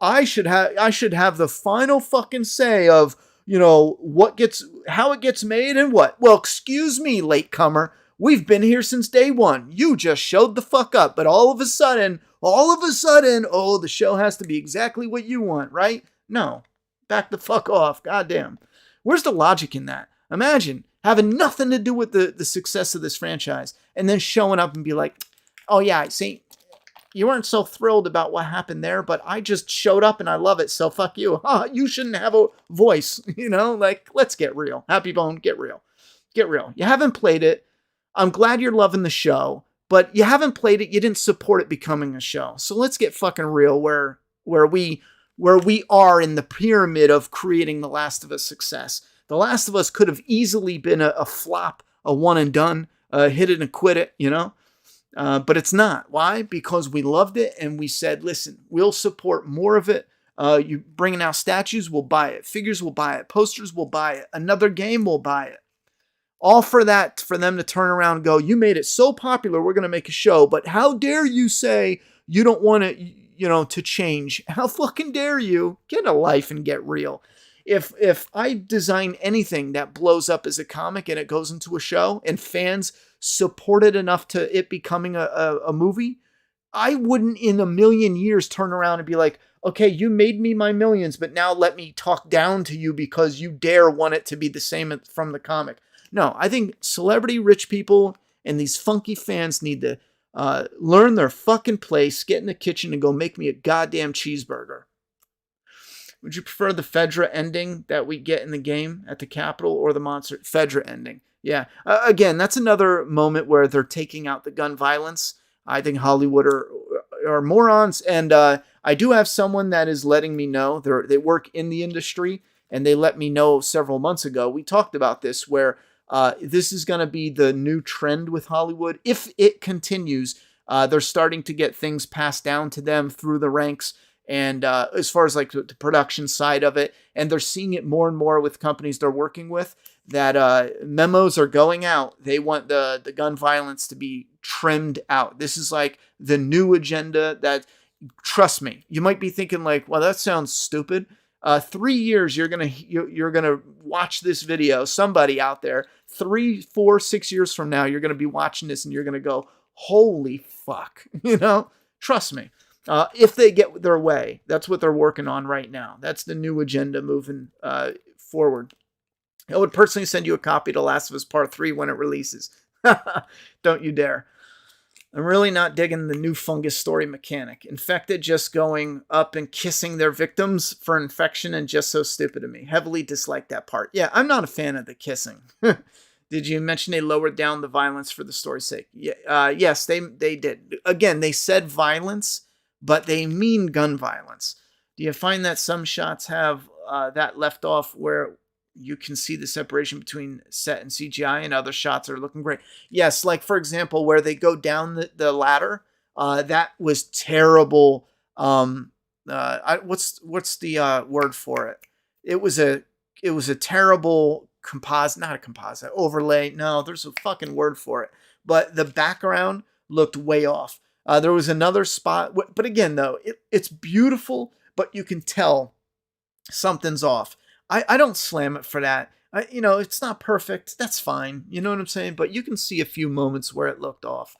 I should have the final fucking say of, how it gets made and what. Well, excuse me, latecomer. We've been here since day one. You just showed the fuck up, but all of a sudden, oh, the show has to be exactly what you want, right? No. Back the fuck off. Goddamn. Where's the logic in that? Imagine having nothing to do with the success of this franchise and then showing up and be like, oh yeah, see, you weren't so thrilled about what happened there, but I just showed up and I love it, so fuck you. You shouldn't have a voice, like, let's get real. Happy Bone, get real. Get real. You haven't played it. I'm glad you're loving the show, but you haven't played it. You didn't support it becoming a show. So let's get fucking real where we are in the pyramid of creating The Last of Us success. The Last of Us could have easily been a flop, a one and done, hit it and quit it, but it's not. Why? Because we loved it and we said, listen, we'll support more of it. You bringing out statues, we'll buy it. Figures, we'll buy it. Posters, we'll buy it. Another game, we'll buy it. All for that, for them to turn around and go, you made it so popular, we're going to make a show, but how dare you say you don't want it, to change? How fucking dare you? Get a life and get real. If I design anything that blows up as a comic and it goes into a show and fans support it enough to it becoming a movie, I wouldn't in a million years turn around and be like, okay, you made me my millions, but now let me talk down to you because you dare want it to be the same from the comic. No, I think celebrity rich people and these funky fans need to learn their fucking place, get in the kitchen and go make me a goddamn cheeseburger. Would you prefer the Fedra ending that we get in the game at the Capitol or the Monster Fedra ending? Yeah. Again, that's another moment where they're taking out the gun violence. I think Hollywood are morons. And I do have someone that is letting me know. They work in the industry, and they let me know several months ago. We talked about this, where this is going to be the new trend with Hollywood. If it continues, they're starting to get things passed down to them through the ranks. And as far as like the production side of it, and they're seeing it more and more with companies they're working with, that memos are going out. They want the gun violence to be trimmed out. This is like the new agenda that, trust me, you might be thinking like, well, that sounds stupid. 3 years, you're gonna watch this video. Somebody out there, 3, 4, 6 years from now, you're gonna be watching this and you're gonna go, holy fuck, trust me. If they get their way, that's what they're working on right now. That's the new agenda moving forward. I would personally send you a copy of The Last of Us Part 3 when it releases. Don't you dare. I'm really not digging the new fungus story mechanic. Infected just going up and kissing their victims for infection and just so stupid to me. Heavily dislike that part. Yeah, I'm not a fan of the kissing. Did you mention they lowered down the violence for the story's sake? Yeah, yes, they did. Again, they said violence, but they mean gun violence. Do you find that some shots have that left off where you can see the separation between set and CGI, and other shots are looking great? Yes, like for example, where they go down the ladder, that was terrible. What's the word for it? It was a terrible not a composite overlay. No, there's a fucking word for it. But the background looked way off. There was another spot, but again, though, it's beautiful, but you can tell something's off. I don't slam it for that. It's not perfect. That's fine. You know what I'm saying? But you can see a few moments where it looked off.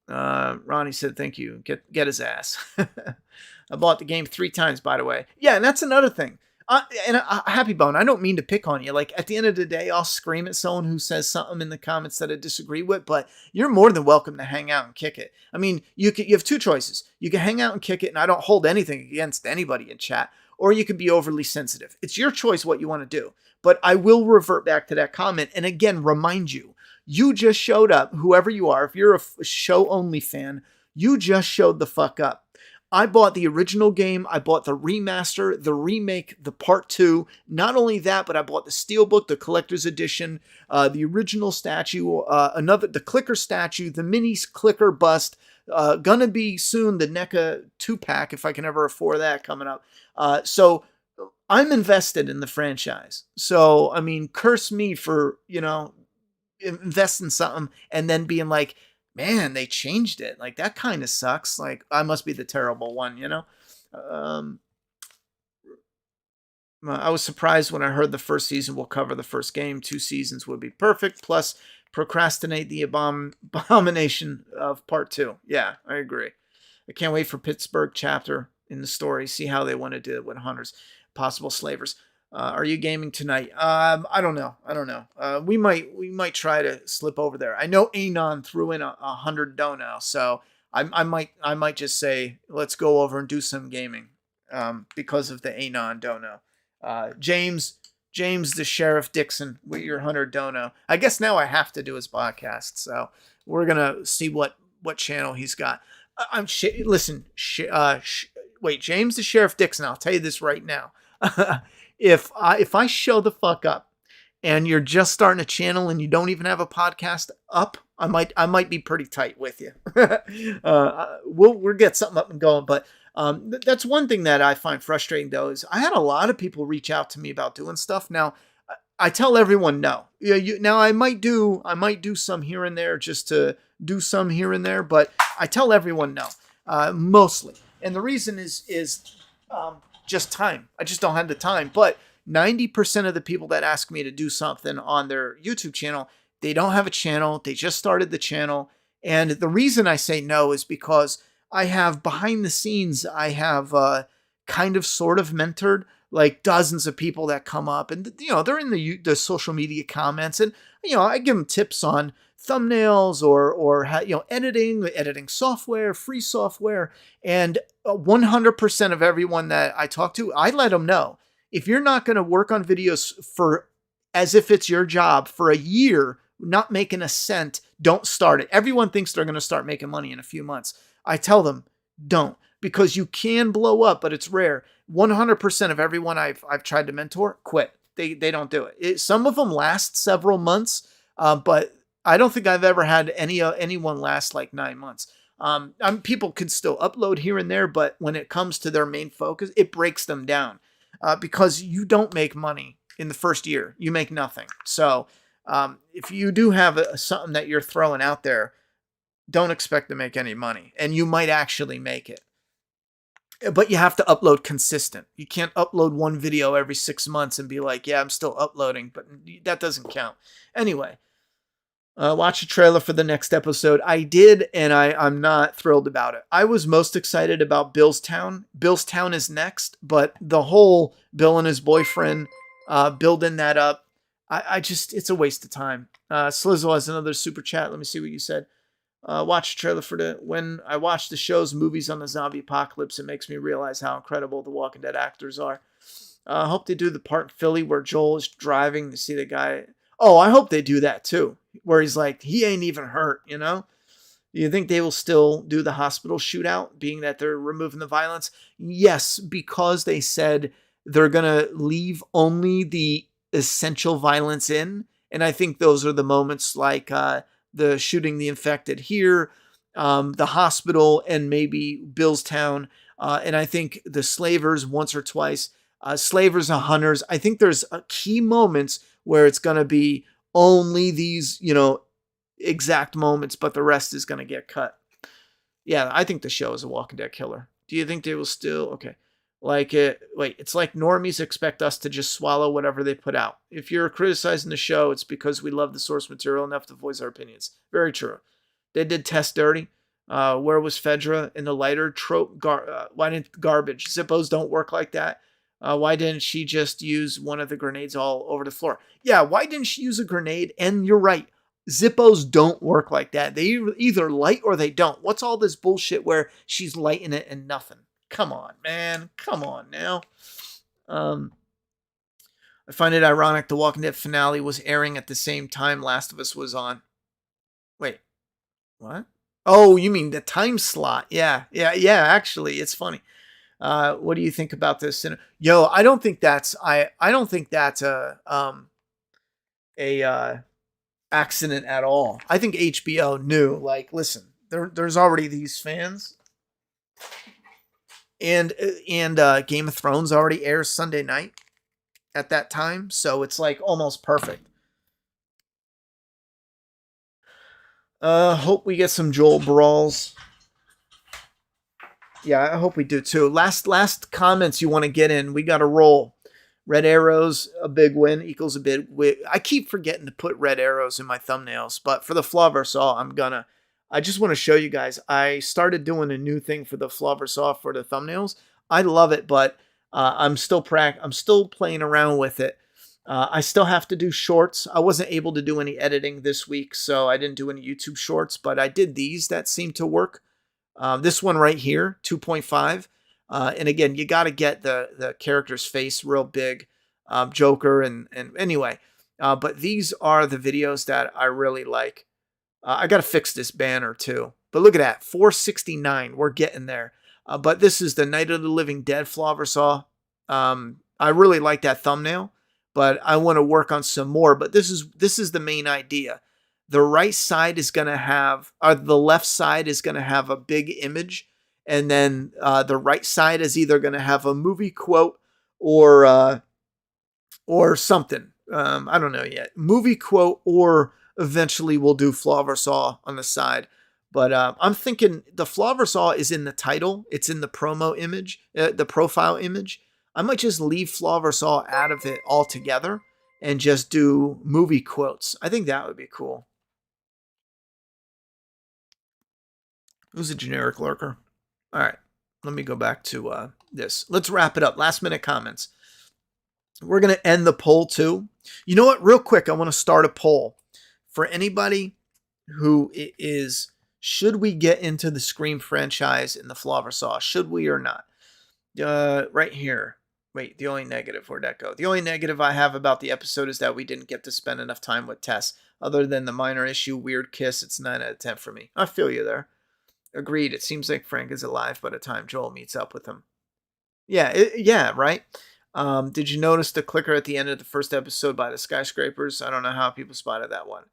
Ronnie said, thank you. Get his ass. I bought the game 3 times, by the way. Yeah, and that's another thing. Happy Bone, I don't mean to pick on you. Like, at the end of the day, I'll scream at someone who says something in the comments that I disagree with, but you're more than welcome to hang out and kick it. I mean, you have 2 choices. You can hang out and kick it, and I don't hold anything against anybody in chat, or you can be overly sensitive. It's your choice what you want to do. But I will revert back to that comment, and again, remind you, you just showed up, whoever you are. If you're a show-only fan, you just showed the fuck up. I bought the original game. I bought the remaster, the remake, the part 2. Not only that, but I bought the steelbook, the collector's edition, the original statue, the clicker statue, the mini clicker bust. Gonna be soon the NECA 2-pack if I can ever afford that coming up. So I'm invested in the franchise. So I mean, curse me for investing something and then being like, man, they changed it. Like, that kind of sucks. Like, I must be the terrible one, I was surprised when I heard the first season will cover the first game. 2 seasons would be perfect. Plus, procrastinate the abomination of part 2. Yeah, I agree. I can't wait for Pittsburgh chapter in the story. See how they want to do it with hunters, possible slavers. Are you gaming tonight? I don't know. We might try to slip over there. I know Anon threw in 100 dono, so I might just say let's go over and do some gaming because of the Anon dono. James James the Sheriff Dixon with your Hunter Dono. I guess now I have to do his podcast, so we're gonna see what channel he's got. Wait, James the Sheriff Dixon. I'll tell you this right now. If I show the fuck up and you're just starting a channel and you don't even have a podcast up, I might be pretty tight with you. We'll get something up and going. But that's one thing that I find frustrating though, is I had a lot of people reach out to me about doing stuff. Now I tell everyone no. Now I might do some here and there, just to do some here and there, but I tell everyone no, mostly. And the reason is just time. I just don't have the time. But 90% of the people that ask me to do something on their YouTube channel, they don't have a channel. They just started the channel. And the reason I say no is because I have behind the scenes, I have kind of sort of mentored like dozens of people that come up, and they're in the social media comments, and I give them tips on thumbnails or editing software, free software, and 100% of everyone that I talk to, I let them know, if you're not going to work on videos for as if it's your job for a year, not making a cent, don't start it. Everyone thinks they're going to start making money in a few months. I tell them, don't, because you can blow up, but it's rare. 100% of everyone I've tried to mentor quit. They don't do it. Some of them last several months, but I don't think I've ever had anyone last like 9 months. People can still upload here and there, but when it comes to their main focus, it breaks them down because you don't make money in the first year. You make nothing. So if you do have something that you're throwing out there, don't expect to make any money, and you might actually make it. But you have to upload consistent. You can't upload one video every 6 months and be like, yeah, I'm still uploading, but that doesn't count. Anyway, watch the trailer for the next episode. I did, and I'm not thrilled about it. I was most excited about Billstown. Billstown is next, but the whole Bill and his boyfriend building that up, it's a waste of time. Slizzle has another super chat. Let me see what you said. Watch the trailer when I watch the shows, movies on the zombie apocalypse, it makes me realize how incredible the Walking Dead actors are. I hope they do the part in Philly where Joel is driving to see the guy. Oh, I hope they do that too, where he's like, he ain't even hurt, Do you think they will still do the hospital shootout, being that they're removing the violence? Yes, because they said they're going to leave only the essential violence in. And I think those are the moments like the shooting the infected here, the hospital, and maybe Billstown. And I think the slavers once or twice, slavers and hunters. I think there's key moments where it's going to be only these, exact moments, but the rest is going to get cut. Yeah, I think the show is a Walking Dead killer. Do you think they will still? Okay. It's like normies expect us to just swallow whatever they put out. If you're criticizing the show, it's because we love the source material enough to voice our opinions. Very true. They did Tess dirty. Where was Fedra in the lighter trope? Why didn't garbage? Zippos don't work like that. Why didn't she just use one of the grenades all over the floor? Yeah, why didn't she use a grenade? And you're right. Zippos don't work like that. They either light or they don't. What's all this bullshit where she's lighting it and nothing? Come on, man. Come on now. I find it ironic the Walking Dead finale was airing at the same time Last of Us was on. Wait, what? Oh, you mean the time slot? Yeah. Actually, it's funny. What do you think about this? Yo, I don't think that's a accident at all. I think HBO knew. Like, listen, there's already these fans. And Game of Thrones already airs Sunday night at that time, so it's like almost perfect. Hope we get some Joel brawls. Yeah, I hope we do too. Last comments you want to get in. We got to roll. Red arrows, a big win equals a big win. I keep forgetting to put red arrows in my thumbnails, but for the Flawversaw, I just want to show you guys. I started doing a new thing for the Flawversaw for the thumbnails. I love it, but I'm still playing around with it. I still have to do shorts. I wasn't able to do any editing this week, so I didn't do any YouTube shorts, but I did these that seemed to work. This one right here, 2.5. And again, you got to get the character's face real big. Joker, and anyway. But these are the videos that I really like. I got to fix this banner too. But look at that, 469. We're getting there. But this is the Night of the Living Dead Flawversaw. I really like that thumbnail, but I want to work on some more. But this is the main idea. The right side is going to have, or the left side is going to have a big image, and then the right side is either going to have a movie quote or something. I don't know yet. Movie quote, or eventually we'll do Flawversaw on the side. But I'm thinking the Flawversaw is in the title. It's in the promo image, the profile image. I might just leave Flawversaw out of it altogether and just do movie quotes. I think that would be cool. Who's a generic lurker? All right, let me go back to this. Let's wrap it up. Last minute comments. We're going to end the poll too. You know what? Real quick, I want to start a poll for anybody who is, should we get into the Scream franchise in the Flawversaw? Should we or not? Right here. Wait, the only negative, where'd that go? The only negative I have about the episode is that we didn't get to spend enough time with Tess. Other than the minor issue, weird kiss, it's 9 out of 10 for me. I feel you there. Agreed. It seems like Frank is alive by the time Joel meets up with him. Yeah, yeah, right? Did you notice the clicker at the end of the first episode by the skyscrapers? I don't know how people spotted that one.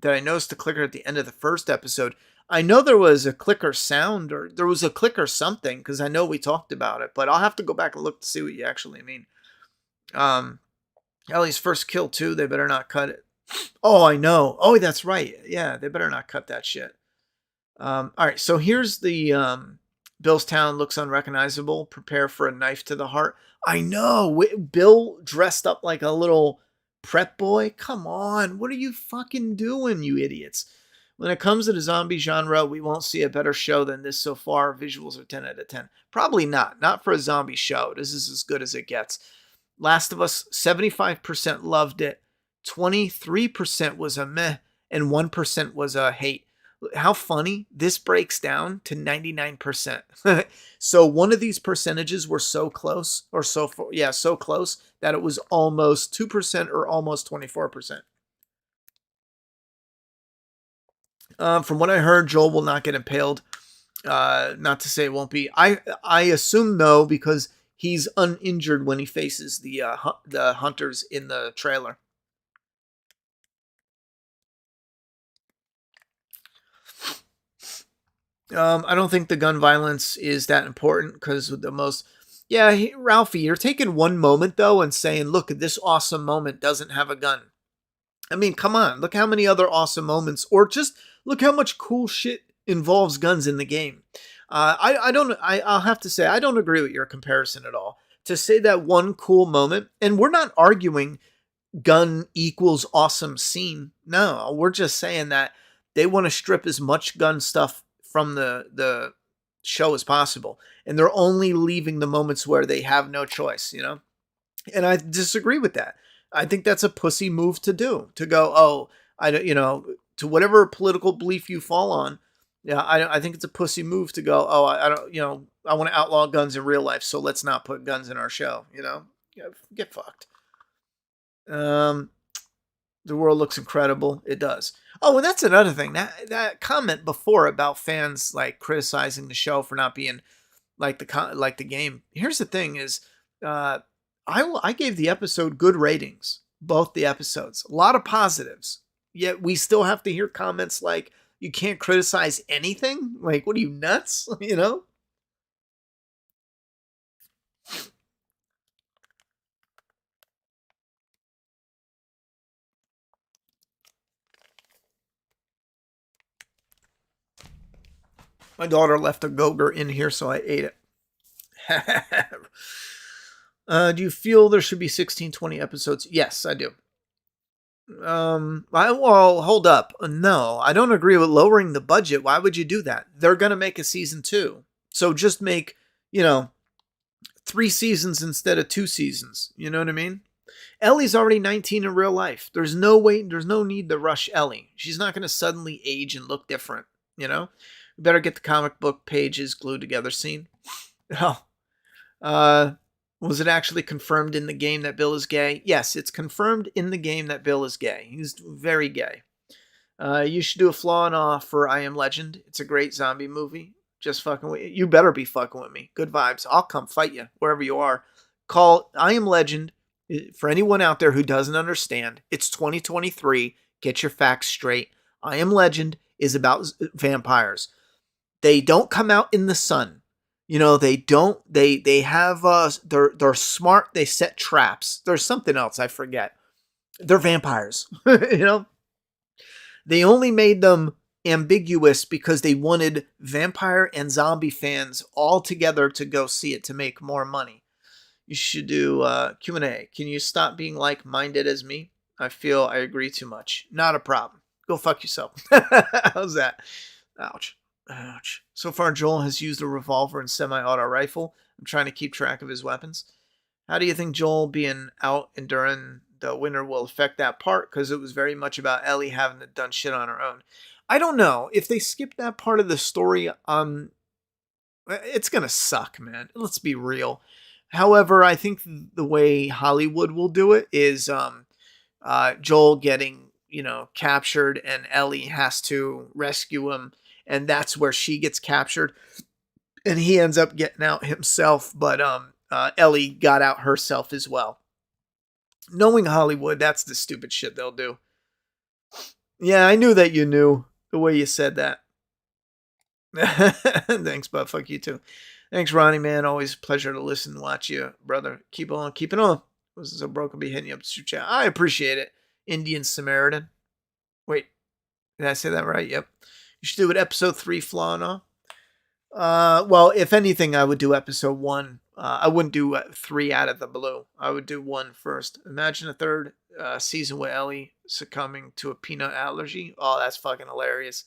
Did I notice the clicker at the end of the first episode? I know there was a clicker sound, or there was a clicker something, because I know we talked about it, but I'll have to go back and look to see what you actually mean. Ellie's first kill too, they better not cut it. Oh, I know. Oh, that's right. Yeah, they better not cut that shit. All right, so here's the Billstown looks unrecognizable. Prepare for a knife to the heart. I know. Bill dressed up like a little prep boy. Come on. What are you fucking doing, you idiots? When it comes to the zombie genre, we won't see a better show than this so far. Visuals are 10 out of 10. Probably not. Not for a zombie show. This is as good as it gets. Last of Us, 75% loved it. 23% was a meh. And 1% was a hate. How funny. This breaks down to 99%. So one of these percentages were so close, or so close that it was almost 2% or almost 24%. From what I heard, Joel will not get impaled. Not to say it won't be. I assume no, because he's uninjured when he faces the hunters in the trailer. I don't think the gun violence is that important, because the most... Yeah, Ralphie, you're taking one moment, though, and saying, look, this awesome moment doesn't have a gun. I mean, come on. Look how many other awesome moments, or just look how much cool shit involves guns in the game. I'll have to say, I don't agree with your comparison at all. To say that one cool moment, and we're not arguing gun equals awesome scene. No, we're just saying that they want to strip as much gun stuff from the show as possible, and they're only leaving the moments where they have no choice, you know. And I disagree with that. I think that's a pussy move to do, to go, oh, I don't, you know, to whatever political belief you fall on. Yeah, I think it's a pussy move to go, oh, I don't, you know, I want to outlaw guns in real life, so let's not put guns in our show, you know. Yeah, get fucked. The world looks incredible. It does. Oh, and that's another thing. That comment before about fans like criticizing the show for not being like the game. Here's the thing: is I gave the episode good ratings, both the episodes, a lot of positives. Yet we still have to hear comments like, "You can't criticize anything." Like, what are you, nuts? You know? My daughter left a Go-Gurt in here, so I ate it. Do you feel there should be 16, 20 episodes? Yes, I do. Well, hold up. No, I don't agree with lowering the budget. Why would you do that? They're going to make a season 2. So just make, 3 seasons instead of 2 seasons. You know what I mean? Ellie's already 19 in real life. There's no need to rush Ellie. She's not going to suddenly age and look different, you know? Better get the comic book pages glued together scene. Oh. Was it actually confirmed in the game that Bill is gay? Yes, it's confirmed in the game that Bill is gay. He's very gay. You should do a flaw and off for I Am Legend. It's a great zombie movie. Just fucking with you. You better be fucking with me. Good vibes. I'll come fight you wherever you are. Call I Am Legend. For anyone out there who doesn't understand, it's 2023. Get your facts straight. I Am Legend is about vampires. They don't come out in the sun. You know, they don't, they have, they're smart. They set traps. There's something else I forget. They're vampires. You know, they only made them ambiguous because they wanted vampire and zombie fans all together to go see it to make more money. You should do Q&A. Can you stop being like-minded as me? I feel I agree too much. Not a problem. Go fuck yourself. How's that? Ouch. Ouch. So far, Joel has used a revolver and semi-auto rifle. I'm trying to keep track of his weapons. How do you think Joel being out and during the winter will affect that part? Because it was very much about Ellie having to done shit on her own. I don't know. If they skip that part of the story, it's going to suck, man. Let's be real. However, I think the way Hollywood will do it is Joel getting, captured and Ellie has to rescue him. And that's where she gets captured. And he ends up getting out himself. But Ellie got out herself as well. Knowing Hollywood, that's the stupid shit they'll do. Yeah, I knew that you knew the way you said that. Thanks, bud. Fuck you too. Thanks, Ronnie, man. Always a pleasure to listen and watch you, brother. Keep on keeping on. This is a broken be hitting you up to chat. I appreciate it. Indian Samaritan. Wait, did I say that right? Yep. You should do it episode 3 flaw and all. Well, if anything, I would do episode 1. I wouldn't do 3 out of the blue. I would do 1 first. Imagine a third season with Ellie succumbing to a peanut allergy. Oh, that's fucking hilarious.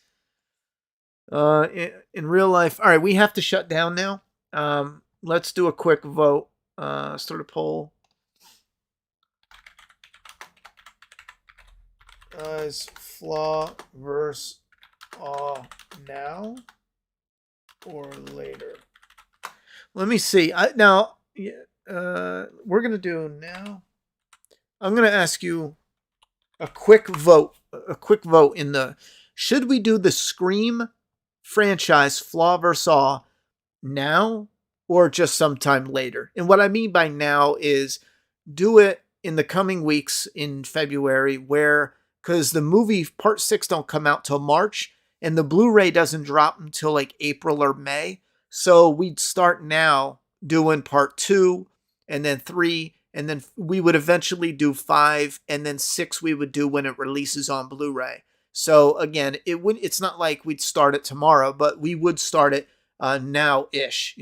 In real life, all right, we have to shut down now. Let's do a quick vote. Start a poll. Is flaw versus now or later? Let me see. We're gonna do now. I'm gonna ask you a quick vote. A quick vote in the. Should we do the Scream franchise flaw versus all now or just sometime later? And what I mean by now is do it in the coming weeks in February, because the movie part 6 don't come out till March and the Blu-ray doesn't drop until like April or May. So we'd start now doing part 2 and then 3, and then we would eventually do 5, and then 6 we would do when it releases on Blu-ray. So again, it's not like we'd start it tomorrow, but we would start it now-ish,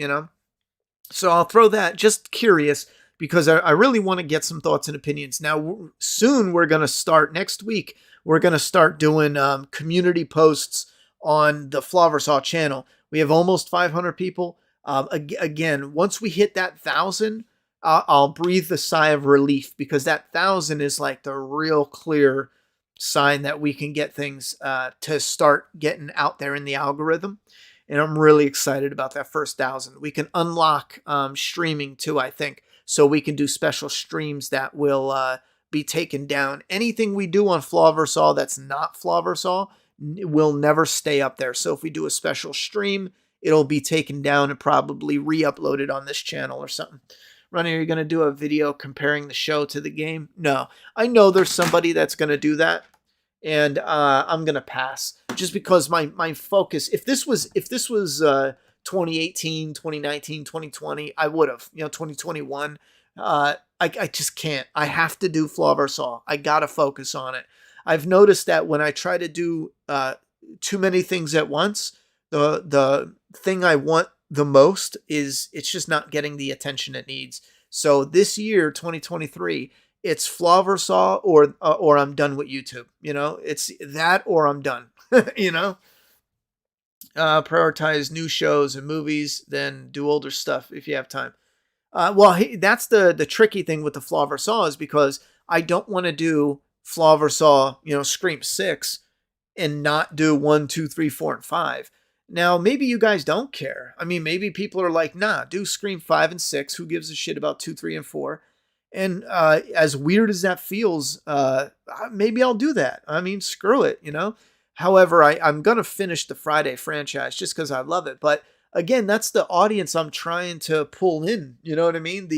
So I'll throw that, just curious, because I really want to get some thoughts and opinions. Now, soon we're going to start, next week, we're going to start doing community posts on the Flaw vs. All channel. We have almost 500 people. Again, once we hit that 1,000, I'll breathe a sigh of relief, because that 1,000 is like the real clear sign that we can get things to start getting out there in the algorithm. And I'm really excited about that first 1,000. We can unlock streaming too, I think. So we can do special streams that will be taken down. Anything we do on Flaw vs. All that's not Flaw vs. All will never stay up there. So if we do a special stream, it'll be taken down and probably re-uploaded on this channel or something. Ronnie, are you going to do a video comparing the show to the game? No. I know there's somebody that's going to do that, and I'm going to pass. Just because my focus, if this was 2018, 2019, 2020, I would have. 2021, I just can't. I have to do Flaw vs. All. I got to focus on it. I've noticed that when I try to do too many things at once, the thing I want the most is it's just not getting the attention it needs. So this year, 2023, it's Flaw vs. All or I'm done with YouTube. It's that or I'm done. Prioritize new shows and movies, then do older stuff if you have time. That's the tricky thing with the Flaw vs. All, is because I don't want to do Flaw vs. All, Scream 6, and not do 1, 2, 3, 4, and 5. Now, maybe you guys don't care. I mean, maybe people are like, nah, do Scream 5 and 6. Who gives a shit about 2, 3, and 4? And as weird as that feels, maybe I'll do that. I mean, screw it, you know? However, I'm going to finish the Friday franchise just because I love it. But again, that's the audience I'm trying to pull in. You know what I mean?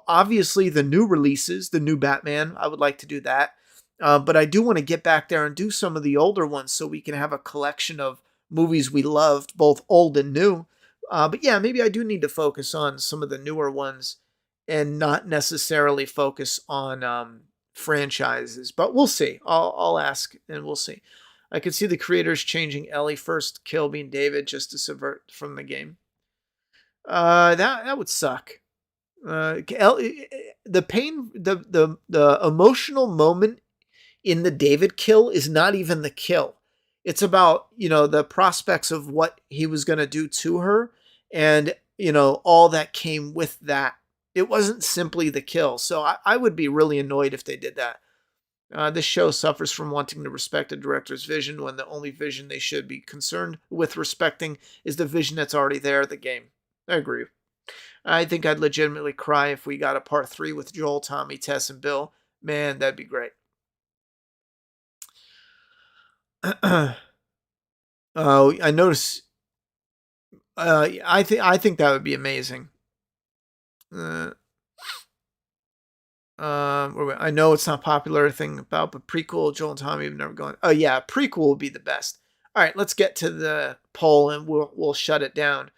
Obviously, the new releases, the new Batman, I would like to do that. But I do want to get back there and do some of the older ones so we can have a collection of movies we loved, both old and new. But yeah, maybe I do need to focus on some of the newer ones and not necessarily focus on franchises. But we'll see. I'll ask and we'll see. I could see the creators changing Ellie first kill being David just to subvert from the game. That would suck. The pain, the emotional moment in the David kill is not even the kill. It's about, the prospects of what he was going to do to her and, all that came with that. It wasn't simply the kill. So I would be really annoyed if they did that. This show suffers from wanting to respect a director's vision when the only vision they should be concerned with respecting is the vision that's already there, the game. I agree. I think I'd legitimately cry if we got a part 3 with Joel, Tommy, Tess, and Bill. Man, that'd be great. Oh, I notice. I think that would be amazing. I know it's not popular thing about, but prequel Joel and Tommy have never gone. Oh yeah, prequel would be the best. All right, let's get to the poll and we'll shut it down.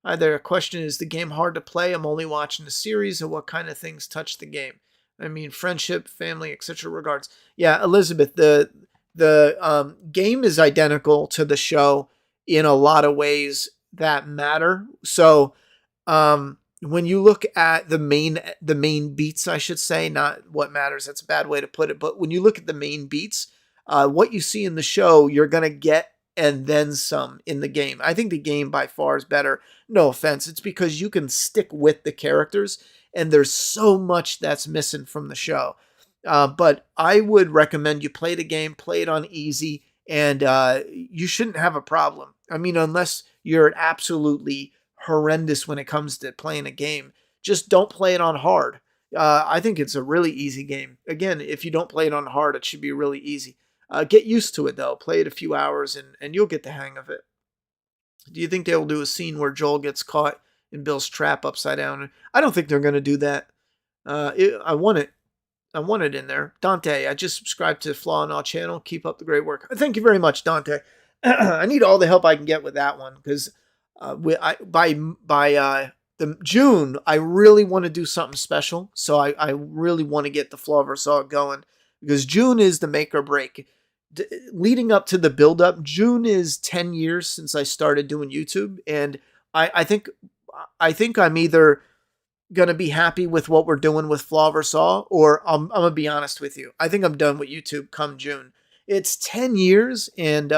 Either a question is the game hard to play? I'm only watching the series, or what kind of things touch the game? I mean, friendship, family, etc. Regards. Yeah, Elizabeth, the game is identical to the show in a lot of ways that matter. So, when you look at the main beats, I should say, not what matters. That's a bad way to put it. But when you look at the main beats, what you see in the show, you're gonna get and then some in the game. I think the game by far is better. No offense. It's because you can stick with the characters and there's so much that's missing from the show. But I would recommend you play the game, play it on easy, and you shouldn't have a problem. I mean, unless you're absolutely horrendous when it comes to playing a game, just don't play it on hard. I think it's a really easy game. Again, if you don't play it on hard, it should be really easy. Get used to it though. Play it a few hours and you'll get the hang of it. Do you think they'll do a scene where Joel gets caught in Bill's trap upside down? I don't think they're going to do that. I want it. I want it in there. Dante, I just subscribed to Flaw and All channel. Keep up the great work. Thank you very much, Dante. I need all the help I can get with that one because by the June, I really want to do something special. So I really want to get the Flaw vs. All going because June is the make or break. Leading up to the build up, June is 10 years since I started doing YouTube, and I think I'm either gonna be happy with what we're doing with Flaw vs. All, or I'm gonna be honest with you. I think I'm done with YouTube come June. It's 10 years, and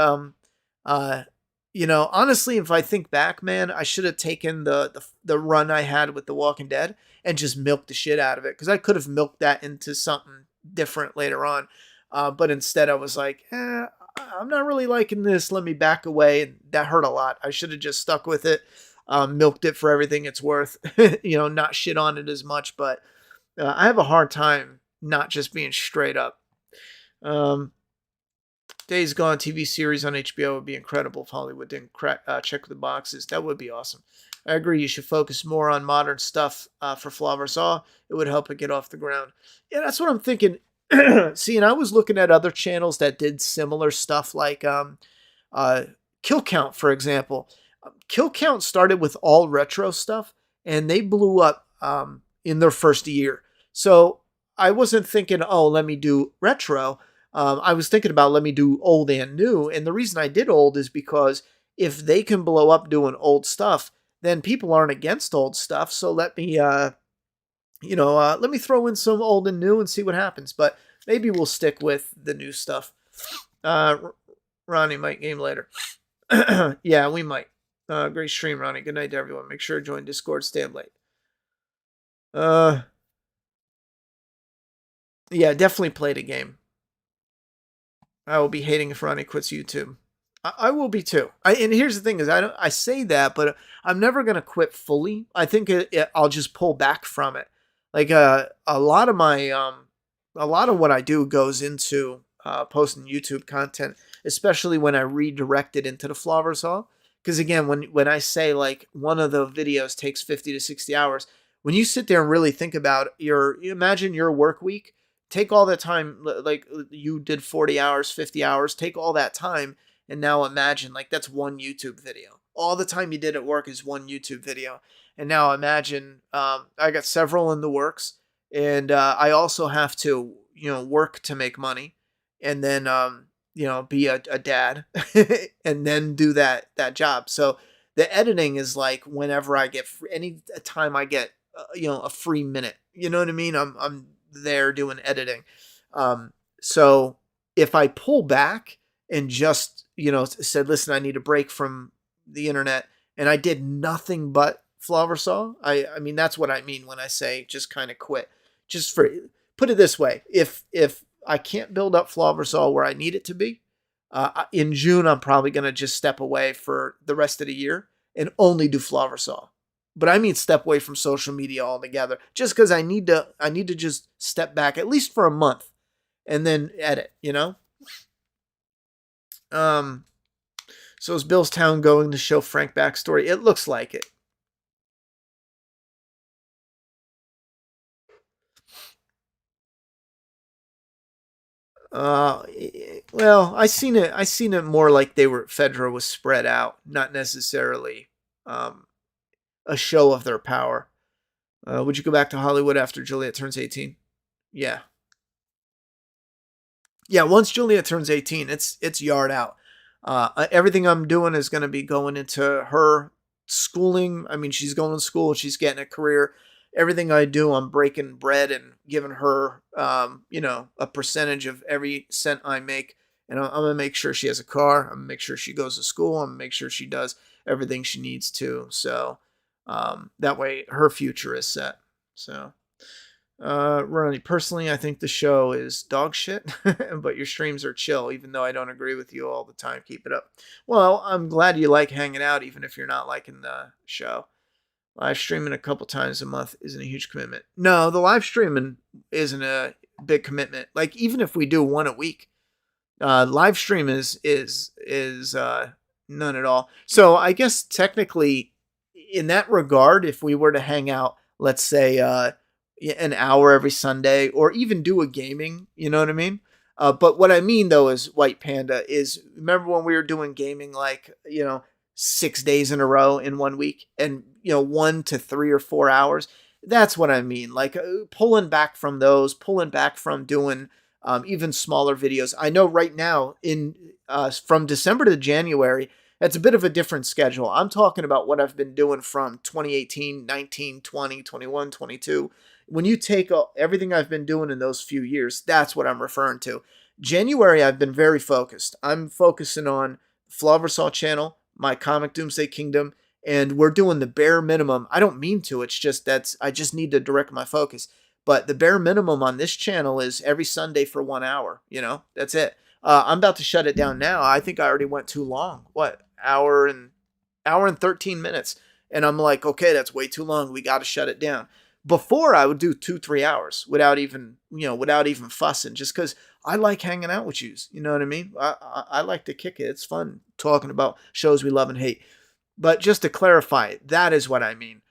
honestly, if I think back, man, I should have taken the run I had with The Walking Dead and just milked the shit out of it because I could have milked that into something different later on. But instead, I was like, I'm not really liking this. Let me back away. And that hurt a lot. I should have just stuck with it, milked it for everything it's worth, not shit on it as much. But I have a hard time not just being straight up. Days Gone TV series on HBO would be incredible if Hollywood didn't check the boxes. That would be awesome. I agree. You should focus more on modern stuff for Flaw vs. All. It would help it get off the ground. Yeah, that's what I'm thinking. See, and I was looking at other channels that did similar stuff like Kill Count, for example. Kill Count started with all retro stuff, and they blew up in their first year. So I wasn't thinking, oh, let me do retro. I was thinking about let me do old and new. And the reason I did old is because if they can blow up doing old stuff, then people aren't against old stuff. So let me let me throw in some old and new and see what happens. But maybe we'll stick with the new stuff. Ronnie might game later. Yeah, we might. Great stream, Ronnie. Good night to everyone. Make sure to join Discord. Stay up late. Yeah, definitely play the game. I will be hating if Ronnie quits YouTube. I will be too. And here's the thing: is I say that, but I'm never gonna quit fully. I think I'll just pull back from it. Like a lot of my a lot of what I do goes into posting YouTube content, especially when I redirect it into the Flower Saw. Because again, when I say like one of the videos takes 50 to 60 hours, when you sit there and really think about you imagine your work week, take all that time, like you did 40 hours, 50 hours, take all that time and now imagine like that's one YouTube video. All the time you did at work is one YouTube video. And now imagine I got several in the works, and I also have to work to make money, and then be a dad, and then do that job. So the editing is like whenever I get any time I get a free minute. You know what I mean? I'm there doing editing. So if I pull back and just said, listen, I need a break from the internet, and I did nothing but Flower Saw. I mean that's what I mean when I say just kind of quit. Just for put it this way, if I can't build up Flower Saw where I need it to be, in June I'm probably gonna just step away for the rest of the year and only do Flower Saw. But I mean step away from social media altogether, just because I need to just step back at least for a month and then edit. So is Billstown going to show Frank backstory? It looks like it. Well, I seen it more like Fedra was spread out, not necessarily a show of their power. Would you go back to Hollywood after Juliet turns 18? Yeah. Yeah, once Juliet turns 18, it's yard out. Everything I'm doing is going to be going into her schooling. I mean, she's going to school, she's getting a career. Everything I do, I'm breaking bread and giving her, a percentage of every cent I make. And I'm going to make sure she has a car. I'm going to make sure she goes to school. I'm going to make sure she does everything she needs to. So that way her future is set. So, Ronnie, personally, I think the show is dog shit, but your streams are chill, even though I don't agree with you all the time. Keep it up. Well, I'm glad you like hanging out, even if you're not liking the show. Live streaming a couple times a month isn't a huge commitment. No, the live streaming isn't a big commitment. Like even if we do one a week, live stream is none at all. So I guess technically, in that regard, if we were to hang out, let's say an hour every Sunday, or even do a gaming, you know what I mean? But what I mean though is White Panda is, remember when we were doing gaming like 6 days in a row in 1 week, and 1 to 3 or 4 hours. That's what I mean. Like pulling back from those, pulling back from doing even smaller videos. I know right now in from December to January, that's a bit of a different schedule. I'm talking about what I've been doing from 2018, 19, 20, 21, 22. When you take everything I've been doing in those few years, that's what I'm referring to. January, I've been very focused. I'm focusing on Floversaw channel, my comic Doomsday Kingdom, and we're doing the bare minimum. I don't mean to. It's just I just need to direct my focus. But the bare minimum on this channel is every Sunday for 1 hour. That's it. I'm about to shut it down now. I think I already went too long. What, hour and 13 minutes? And I'm like, okay, that's way too long. We got to shut it down. Before I would do 2-3 hours without even fussing, just because I like hanging out with you. You know what I mean? I like to kick it. It's fun talking about shows we love and hate. But just to clarify, that is what I mean.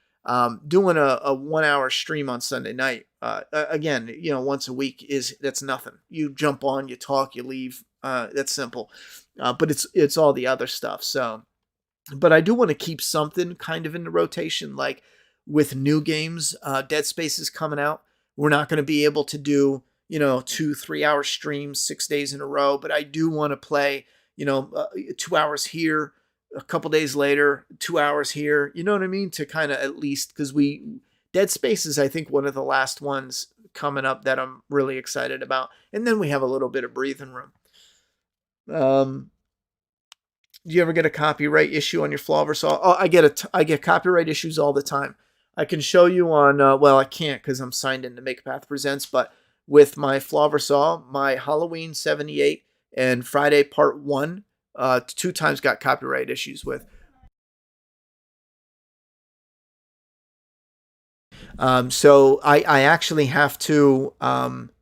Doing a 1 hour stream on Sunday night, again, once a week that's nothing. You jump on, you talk, you leave. That's simple. But it's all the other stuff. So, but I do want to keep something kind of in the rotation, like with new games. Dead Space is coming out. We're not going to be able to do 2-3 hour streams 6 days in a row, but I do want to play 2 hours here, a couple days later, 2 hours here. You know what I mean? To kind of at least, because Dead Space is, I think, one of the last ones coming up that I'm really excited about. And then we have a little bit of breathing room. Do you ever get a copyright issue on your Floversaw? Oh, I get copyright issues all the time. I can show you on, well, I can't because I'm signed into MakePath Presents, but with my Floversaw, my Halloween 78 and Friday Part 1 2 times got copyright issues with. So I actually have to,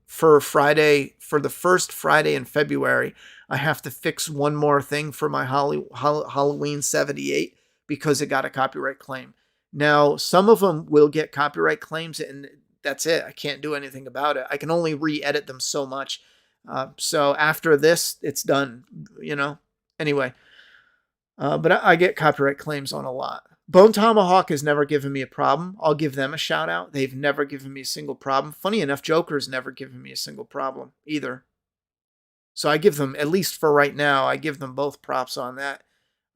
for Friday, for the first Friday in February, I have to fix one more thing for my Halloween 78 because it got a copyright claim. Now, some of them will get copyright claims, and that's it. I can't do anything about it. I can only re-edit them so much. So after this, it's done, you know. Anyway, but I get copyright claims on a lot. Bone Tomahawk has never given me a problem. I'll give them a shout out. They've never given me a single problem. Funny enough, Joker's never given me a single problem either. So I give them, at least for right now, I give them both props on that.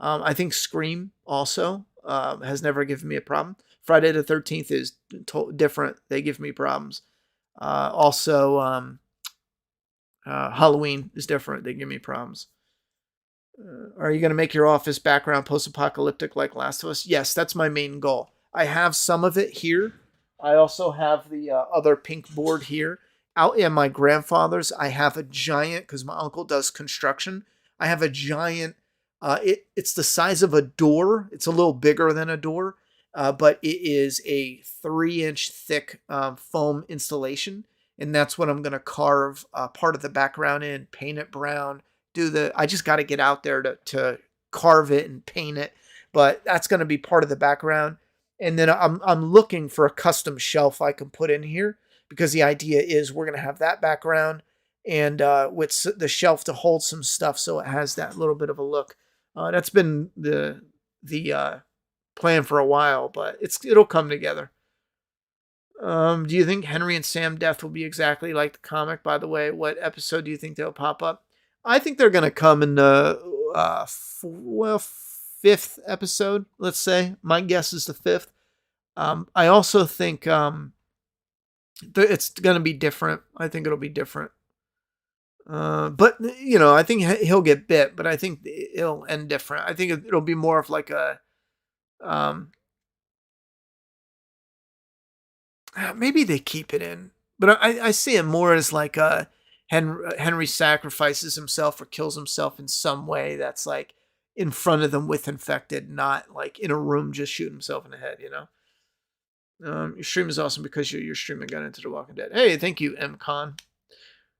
I think Scream also has never given me a problem. Friday the 13th is different. They give me problems. Also, Halloween is different. They give me problems. Are you going to make your office background post-apocalyptic like Last of Us? Yes, that's my main goal. I have some of it here. I also have the other pink board here. Out in my grandfather's, I have a giant, because my uncle does construction. I have a giant, it's the size of a door. It's a little bigger than a door, but it is a 3-inch thick foam installation. And that's what I'm going to carve part of the background in, paint it brown, I just got to get out there to carve it and paint it, but that's going to be part of the background. And then I'm looking for a custom shelf I can put in here, because the idea is we're going to have that background and with the shelf to hold some stuff, so it has that little bit of a look. That's been the plan for a while, but it'll come together. Do you think Henry and Sam death will be exactly like the comic? By the way, what episode do you think they'll pop up? I think they're going to come in the 5th episode, let's say. My guess is the 5th. I also think it's going to be different. I think it'll be different. But, you know, I think he'll get bit, but I think it'll end different. I think it'll be more of like a... maybe they keep it in. But I see it more as like a... Henry sacrifices himself or kills himself in some way that's like in front of them with infected, not like in a room just shooting himself in the head, you know? Your stream is awesome because your stream got into The Walking Dead. Hey, thank you, MCon.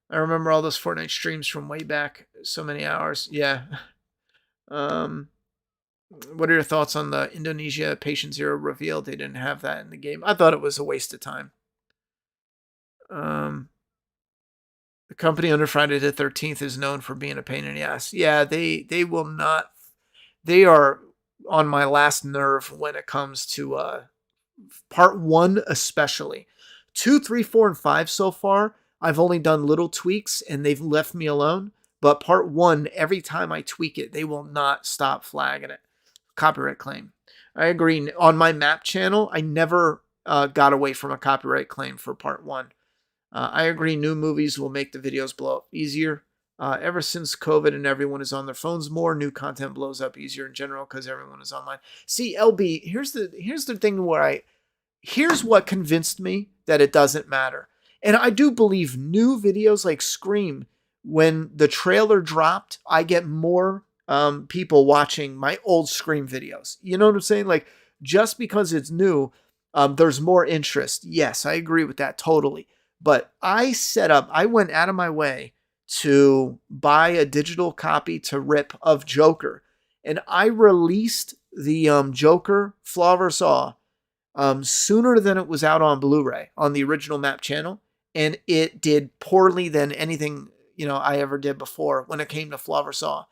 I remember all those Fortnite streams from way back. So many hours. Yeah. What are your thoughts on the Indonesia Patient Zero reveal? They didn't have that in the game. I thought it was a waste of time. The company under Friday the 13th is known for being a pain in the ass. Yeah, they will not. They are on my last nerve when it comes to part 1 especially. 2, 3, 4, and 5 so far, I've only done little tweaks and they've left me alone. But part 1, every time I tweak it, they will not stop flagging it. Copyright claim. I agree. On my map channel, I never got away from a copyright claim for part 1. I agree, new movies will make the videos blow up easier. Ever since COVID and everyone is on their phones more, new content blows up easier in general because everyone is online. See, LB, here's the thing where here's what convinced me that it doesn't matter. And I do believe new videos like Scream, when the trailer dropped, I get more people watching my old Scream videos. You know what I'm saying? Like, just because it's new, there's more interest. Yes, I agree with that totally. But I went out of my way to buy a digital copy to rip of Joker. And I released the Joker Flaw vs. All sooner than it was out on Blu-ray on the original map channel. And it did poorly than anything, I ever did before when it came to Flaw vs. All.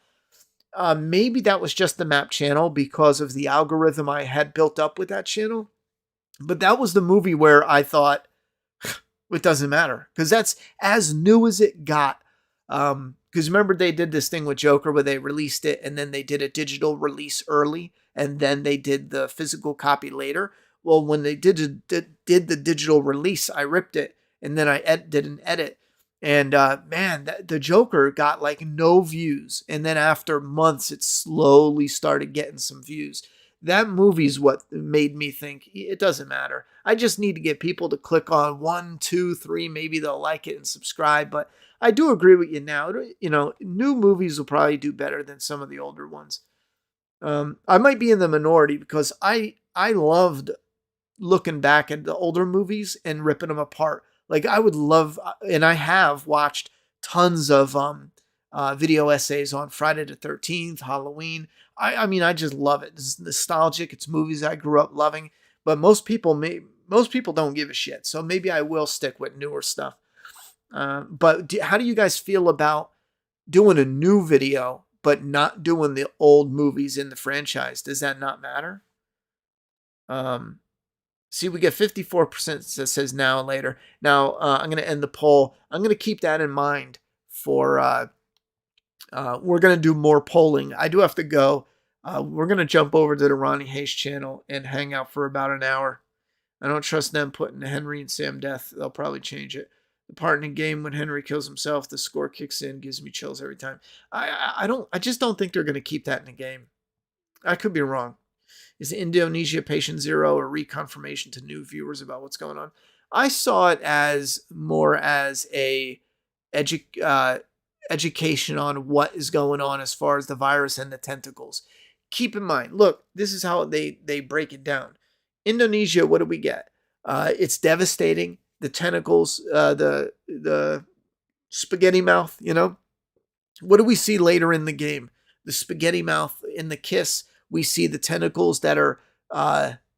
Maybe that was just the map channel because of the algorithm I had built up with that channel. But that was the movie where I thought, it doesn't matter, because that's as new as it got. Because remember, they did this thing with Joker where they released it and then they did a digital release early and then they did the physical copy later. Well, when they did the digital release, I ripped it and then I did an edit. And man, the Joker got like no views. And then after months, it slowly started getting some views. That movie's what made me think it doesn't matter. I just need to get people to click on 1, 2, 3. Maybe they'll like it and subscribe. But I do agree with you now. You know, new movies will probably do better than some of the older ones. I might be in the minority because I loved looking back at the older movies and ripping them apart. Like I would love, and I have watched tons of video essays on Friday the 13th, Halloween. I mean, I just love it. It's nostalgic. It's movies I grew up loving, but most people don't give a shit. So maybe I will stick with newer stuff. But how do you guys feel about doing a new video, but not doing the old movies in the franchise? Does that not matter? See, we get 54% that says now and later. Now, I'm going to end the poll. I'm going to keep that in mind for, we're going to do more polling. I do have to go. We're going to jump over to the Ronnie Hayes channel and hang out for about an hour. I don't trust them putting Henry and Sam death. They'll probably change it. The part in the game when Henry kills himself, the score kicks in, gives me chills every time. I just don't think they're going to keep that in the game. I could be wrong. Is Indonesia Patient Zero a reconfirmation to new viewers about what's going on? I saw it as more as a education on what is going on as far as the virus and the tentacles. Keep in mind, look, this is how they break it down. Indonesia, what do we get? It's devastating. The tentacles, the spaghetti mouth, you know. What do we see later in the game? The spaghetti mouth in the kiss. We see the tentacles that are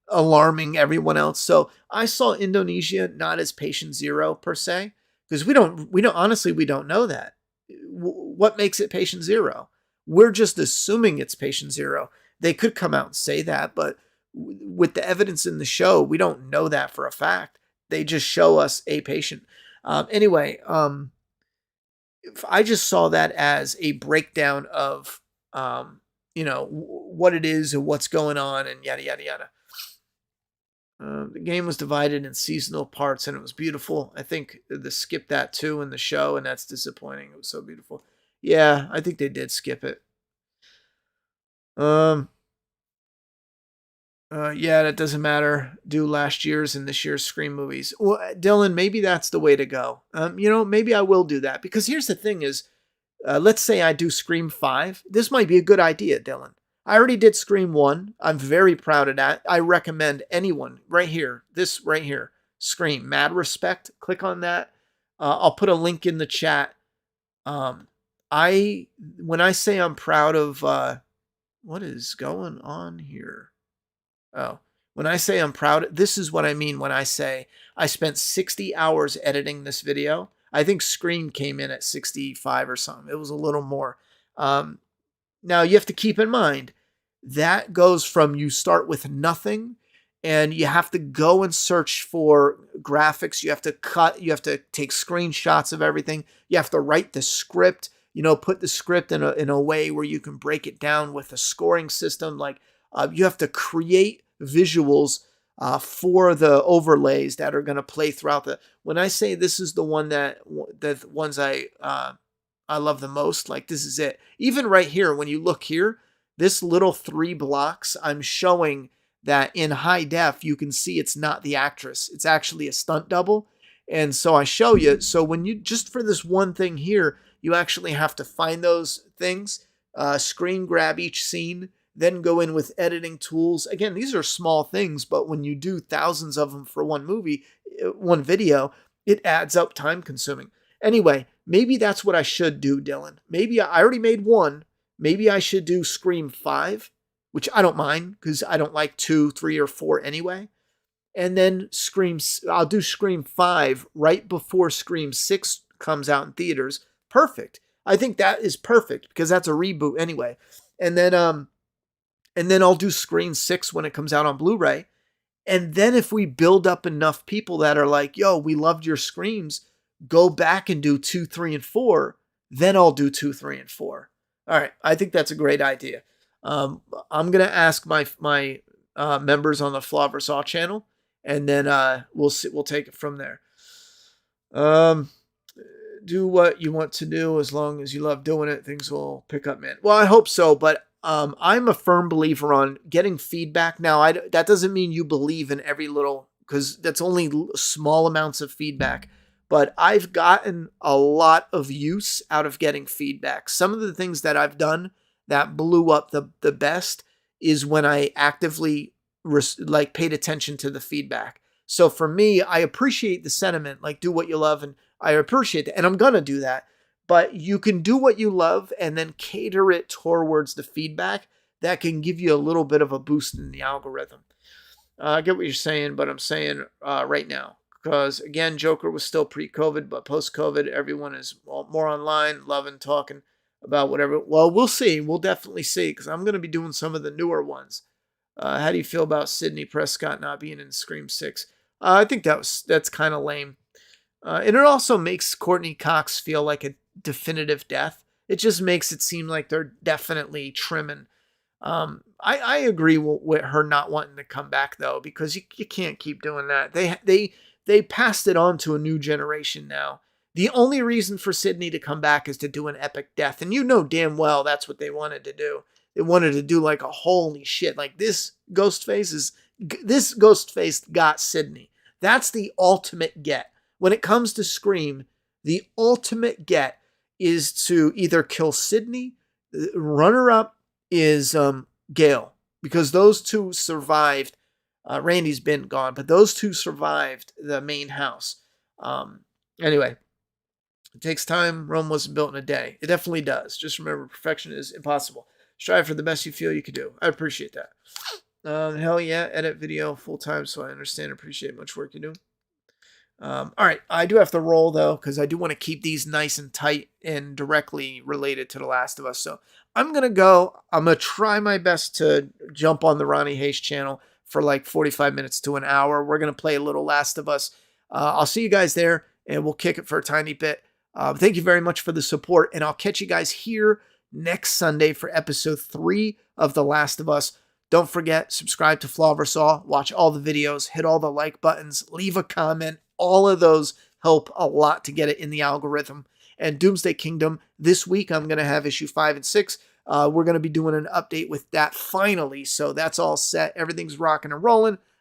alarming everyone else. So I saw Indonesia not as patient zero per se, because we don't honestly, we don't know that. What makes it patient zero? We're just assuming it's patient zero. They could come out and say that, but with the evidence in the show, we don't know that for a fact. They just show us a patient. Anyway, I just saw that as a breakdown of, you know, what it is and what's going on and yada, yada, yada. The game was divided in seasonal parts and it was beautiful. I think they skipped that too in the show, and that's disappointing. It was so beautiful. Yeah, I think they did skip it. Yeah, that doesn't matter. Do last year's and this year's Scream movies. Well, Dylan, maybe that's the way to go. You know, maybe I will do that, because here's the thing is, let's say I do Scream 5. This might be a good idea, Dylan. I already did Scream 1. I'm very proud of that. I recommend anyone right here, this right here, Scream, Mad Respect. Click on that. I'll put a link in the chat. When I say I'm proud of, what is going on here? Oh, when I say I'm proud, this is what I mean when I say I spent 60 hours editing this video. I think Scream came in at 65 or something. It was a little more. Now you have to keep in mind that goes from you start with nothing and you have to go and search for graphics. You have to cut, you have to take screenshots of everything. You have to write the script, you know, put the script in a way where you can break it down with a scoring system. Like you have to create visuals for the overlays that are going to play throughout the. When I say this is the one that the ones I love the most, like this is it. Even right here, when you look here, this little 3 blocks, I'm showing that in high def, you can see it's not the actress. It's actually a stunt double. And so I show you. So when you, just for this one thing here, you actually have to find those things, screen grab each scene, then go in with editing tools. Again, these are small things, but when you do thousands of them for one movie, one video, it adds up time consuming. Anyway, maybe that's what I should do, Dylan. Maybe I already made one. Maybe I should do Scream 5, which I don't mind because I don't like 2, 3, or 4 anyway. And then I'll do Scream 5 right before Scream 6 comes out in theaters. Perfect. I think that is perfect because that's a reboot anyway. And then I'll do Scream 6 when it comes out on Blu-ray. And then if we build up enough people that are like, yo, we loved your Screams, go back and do 2, 3, and 4. Then I'll do 2, 3, and 4. All right. I think that's a great idea. I'm going to ask my members on the Flaw vs. All channel, and then we'll take it from there. Do what you want to do as long as you love doing it. Things will pick up, man. Well, I hope so, but I'm a firm believer on getting feedback. Now, that doesn't mean you believe in every little, because that's only small amounts of feedback. but I've gotten a lot of use out of getting feedback. Some of the things that I've done that blew up the best is when I actively paid attention to the feedback. So for me, I appreciate the sentiment, like do what you love, and I appreciate that, and I'm gonna do that. But you can do what you love and then cater it towards the feedback that can give you a little bit of a boost in the algorithm. I get what you're saying, but I'm saying right now. Because again, Joker was still pre-COVID, but post-COVID, everyone is more online, loving, talking about whatever. Well, we'll see. We'll definitely see, because I'm going to be doing some of the newer ones. How do you feel about Sidney Prescott not being in Scream 6? I think that's kind of lame. And it also makes Courtney Cox feel like a definitive death. It just makes it seem like they're definitely trimming. I agree with her not wanting to come back though, because you can't keep doing that. They passed it on to a new generation now. The only reason for Sydney to come back is to do an epic death, and you know damn well that's what they wanted to do. They wanted to do like a holy shit, like this Ghostface got Sydney. That's the ultimate get. When it comes to Scream, the ultimate get is to either kill Sydney. Runner up is Gail, because those two survived. Randy's been gone, but those two survived the main house. Anyway, it takes time. Rome wasn't built in a day. It definitely does. Just remember, perfection is impossible. Strive for the best you feel you could do. I appreciate that. Hell yeah, edit video full time, so I understand and appreciate much work you do. All right, I do have to roll though, because I do want to keep these nice and tight and directly related to The Last of Us. So I'm gonna go. I'm gonna try my best to jump on the Ronnie Hayes channel for like 45 minutes to an hour. We're gonna play a little Last of Us. I'll see you guys there, and we'll kick it for a tiny bit. Thank you very much for the support, and I'll catch you guys here next Sunday for episode 3 of The Last of Us. Don't forget, subscribe to Flawversaw, watch all the videos, hit all the like buttons, leave a comment. All of those help a lot to get it in the algorithm. And Doomsday Kingdom, this week I'm going to have issue 5 and 6. We're going to be doing an update with that finally. So that's all set. Everything's rocking and rolling.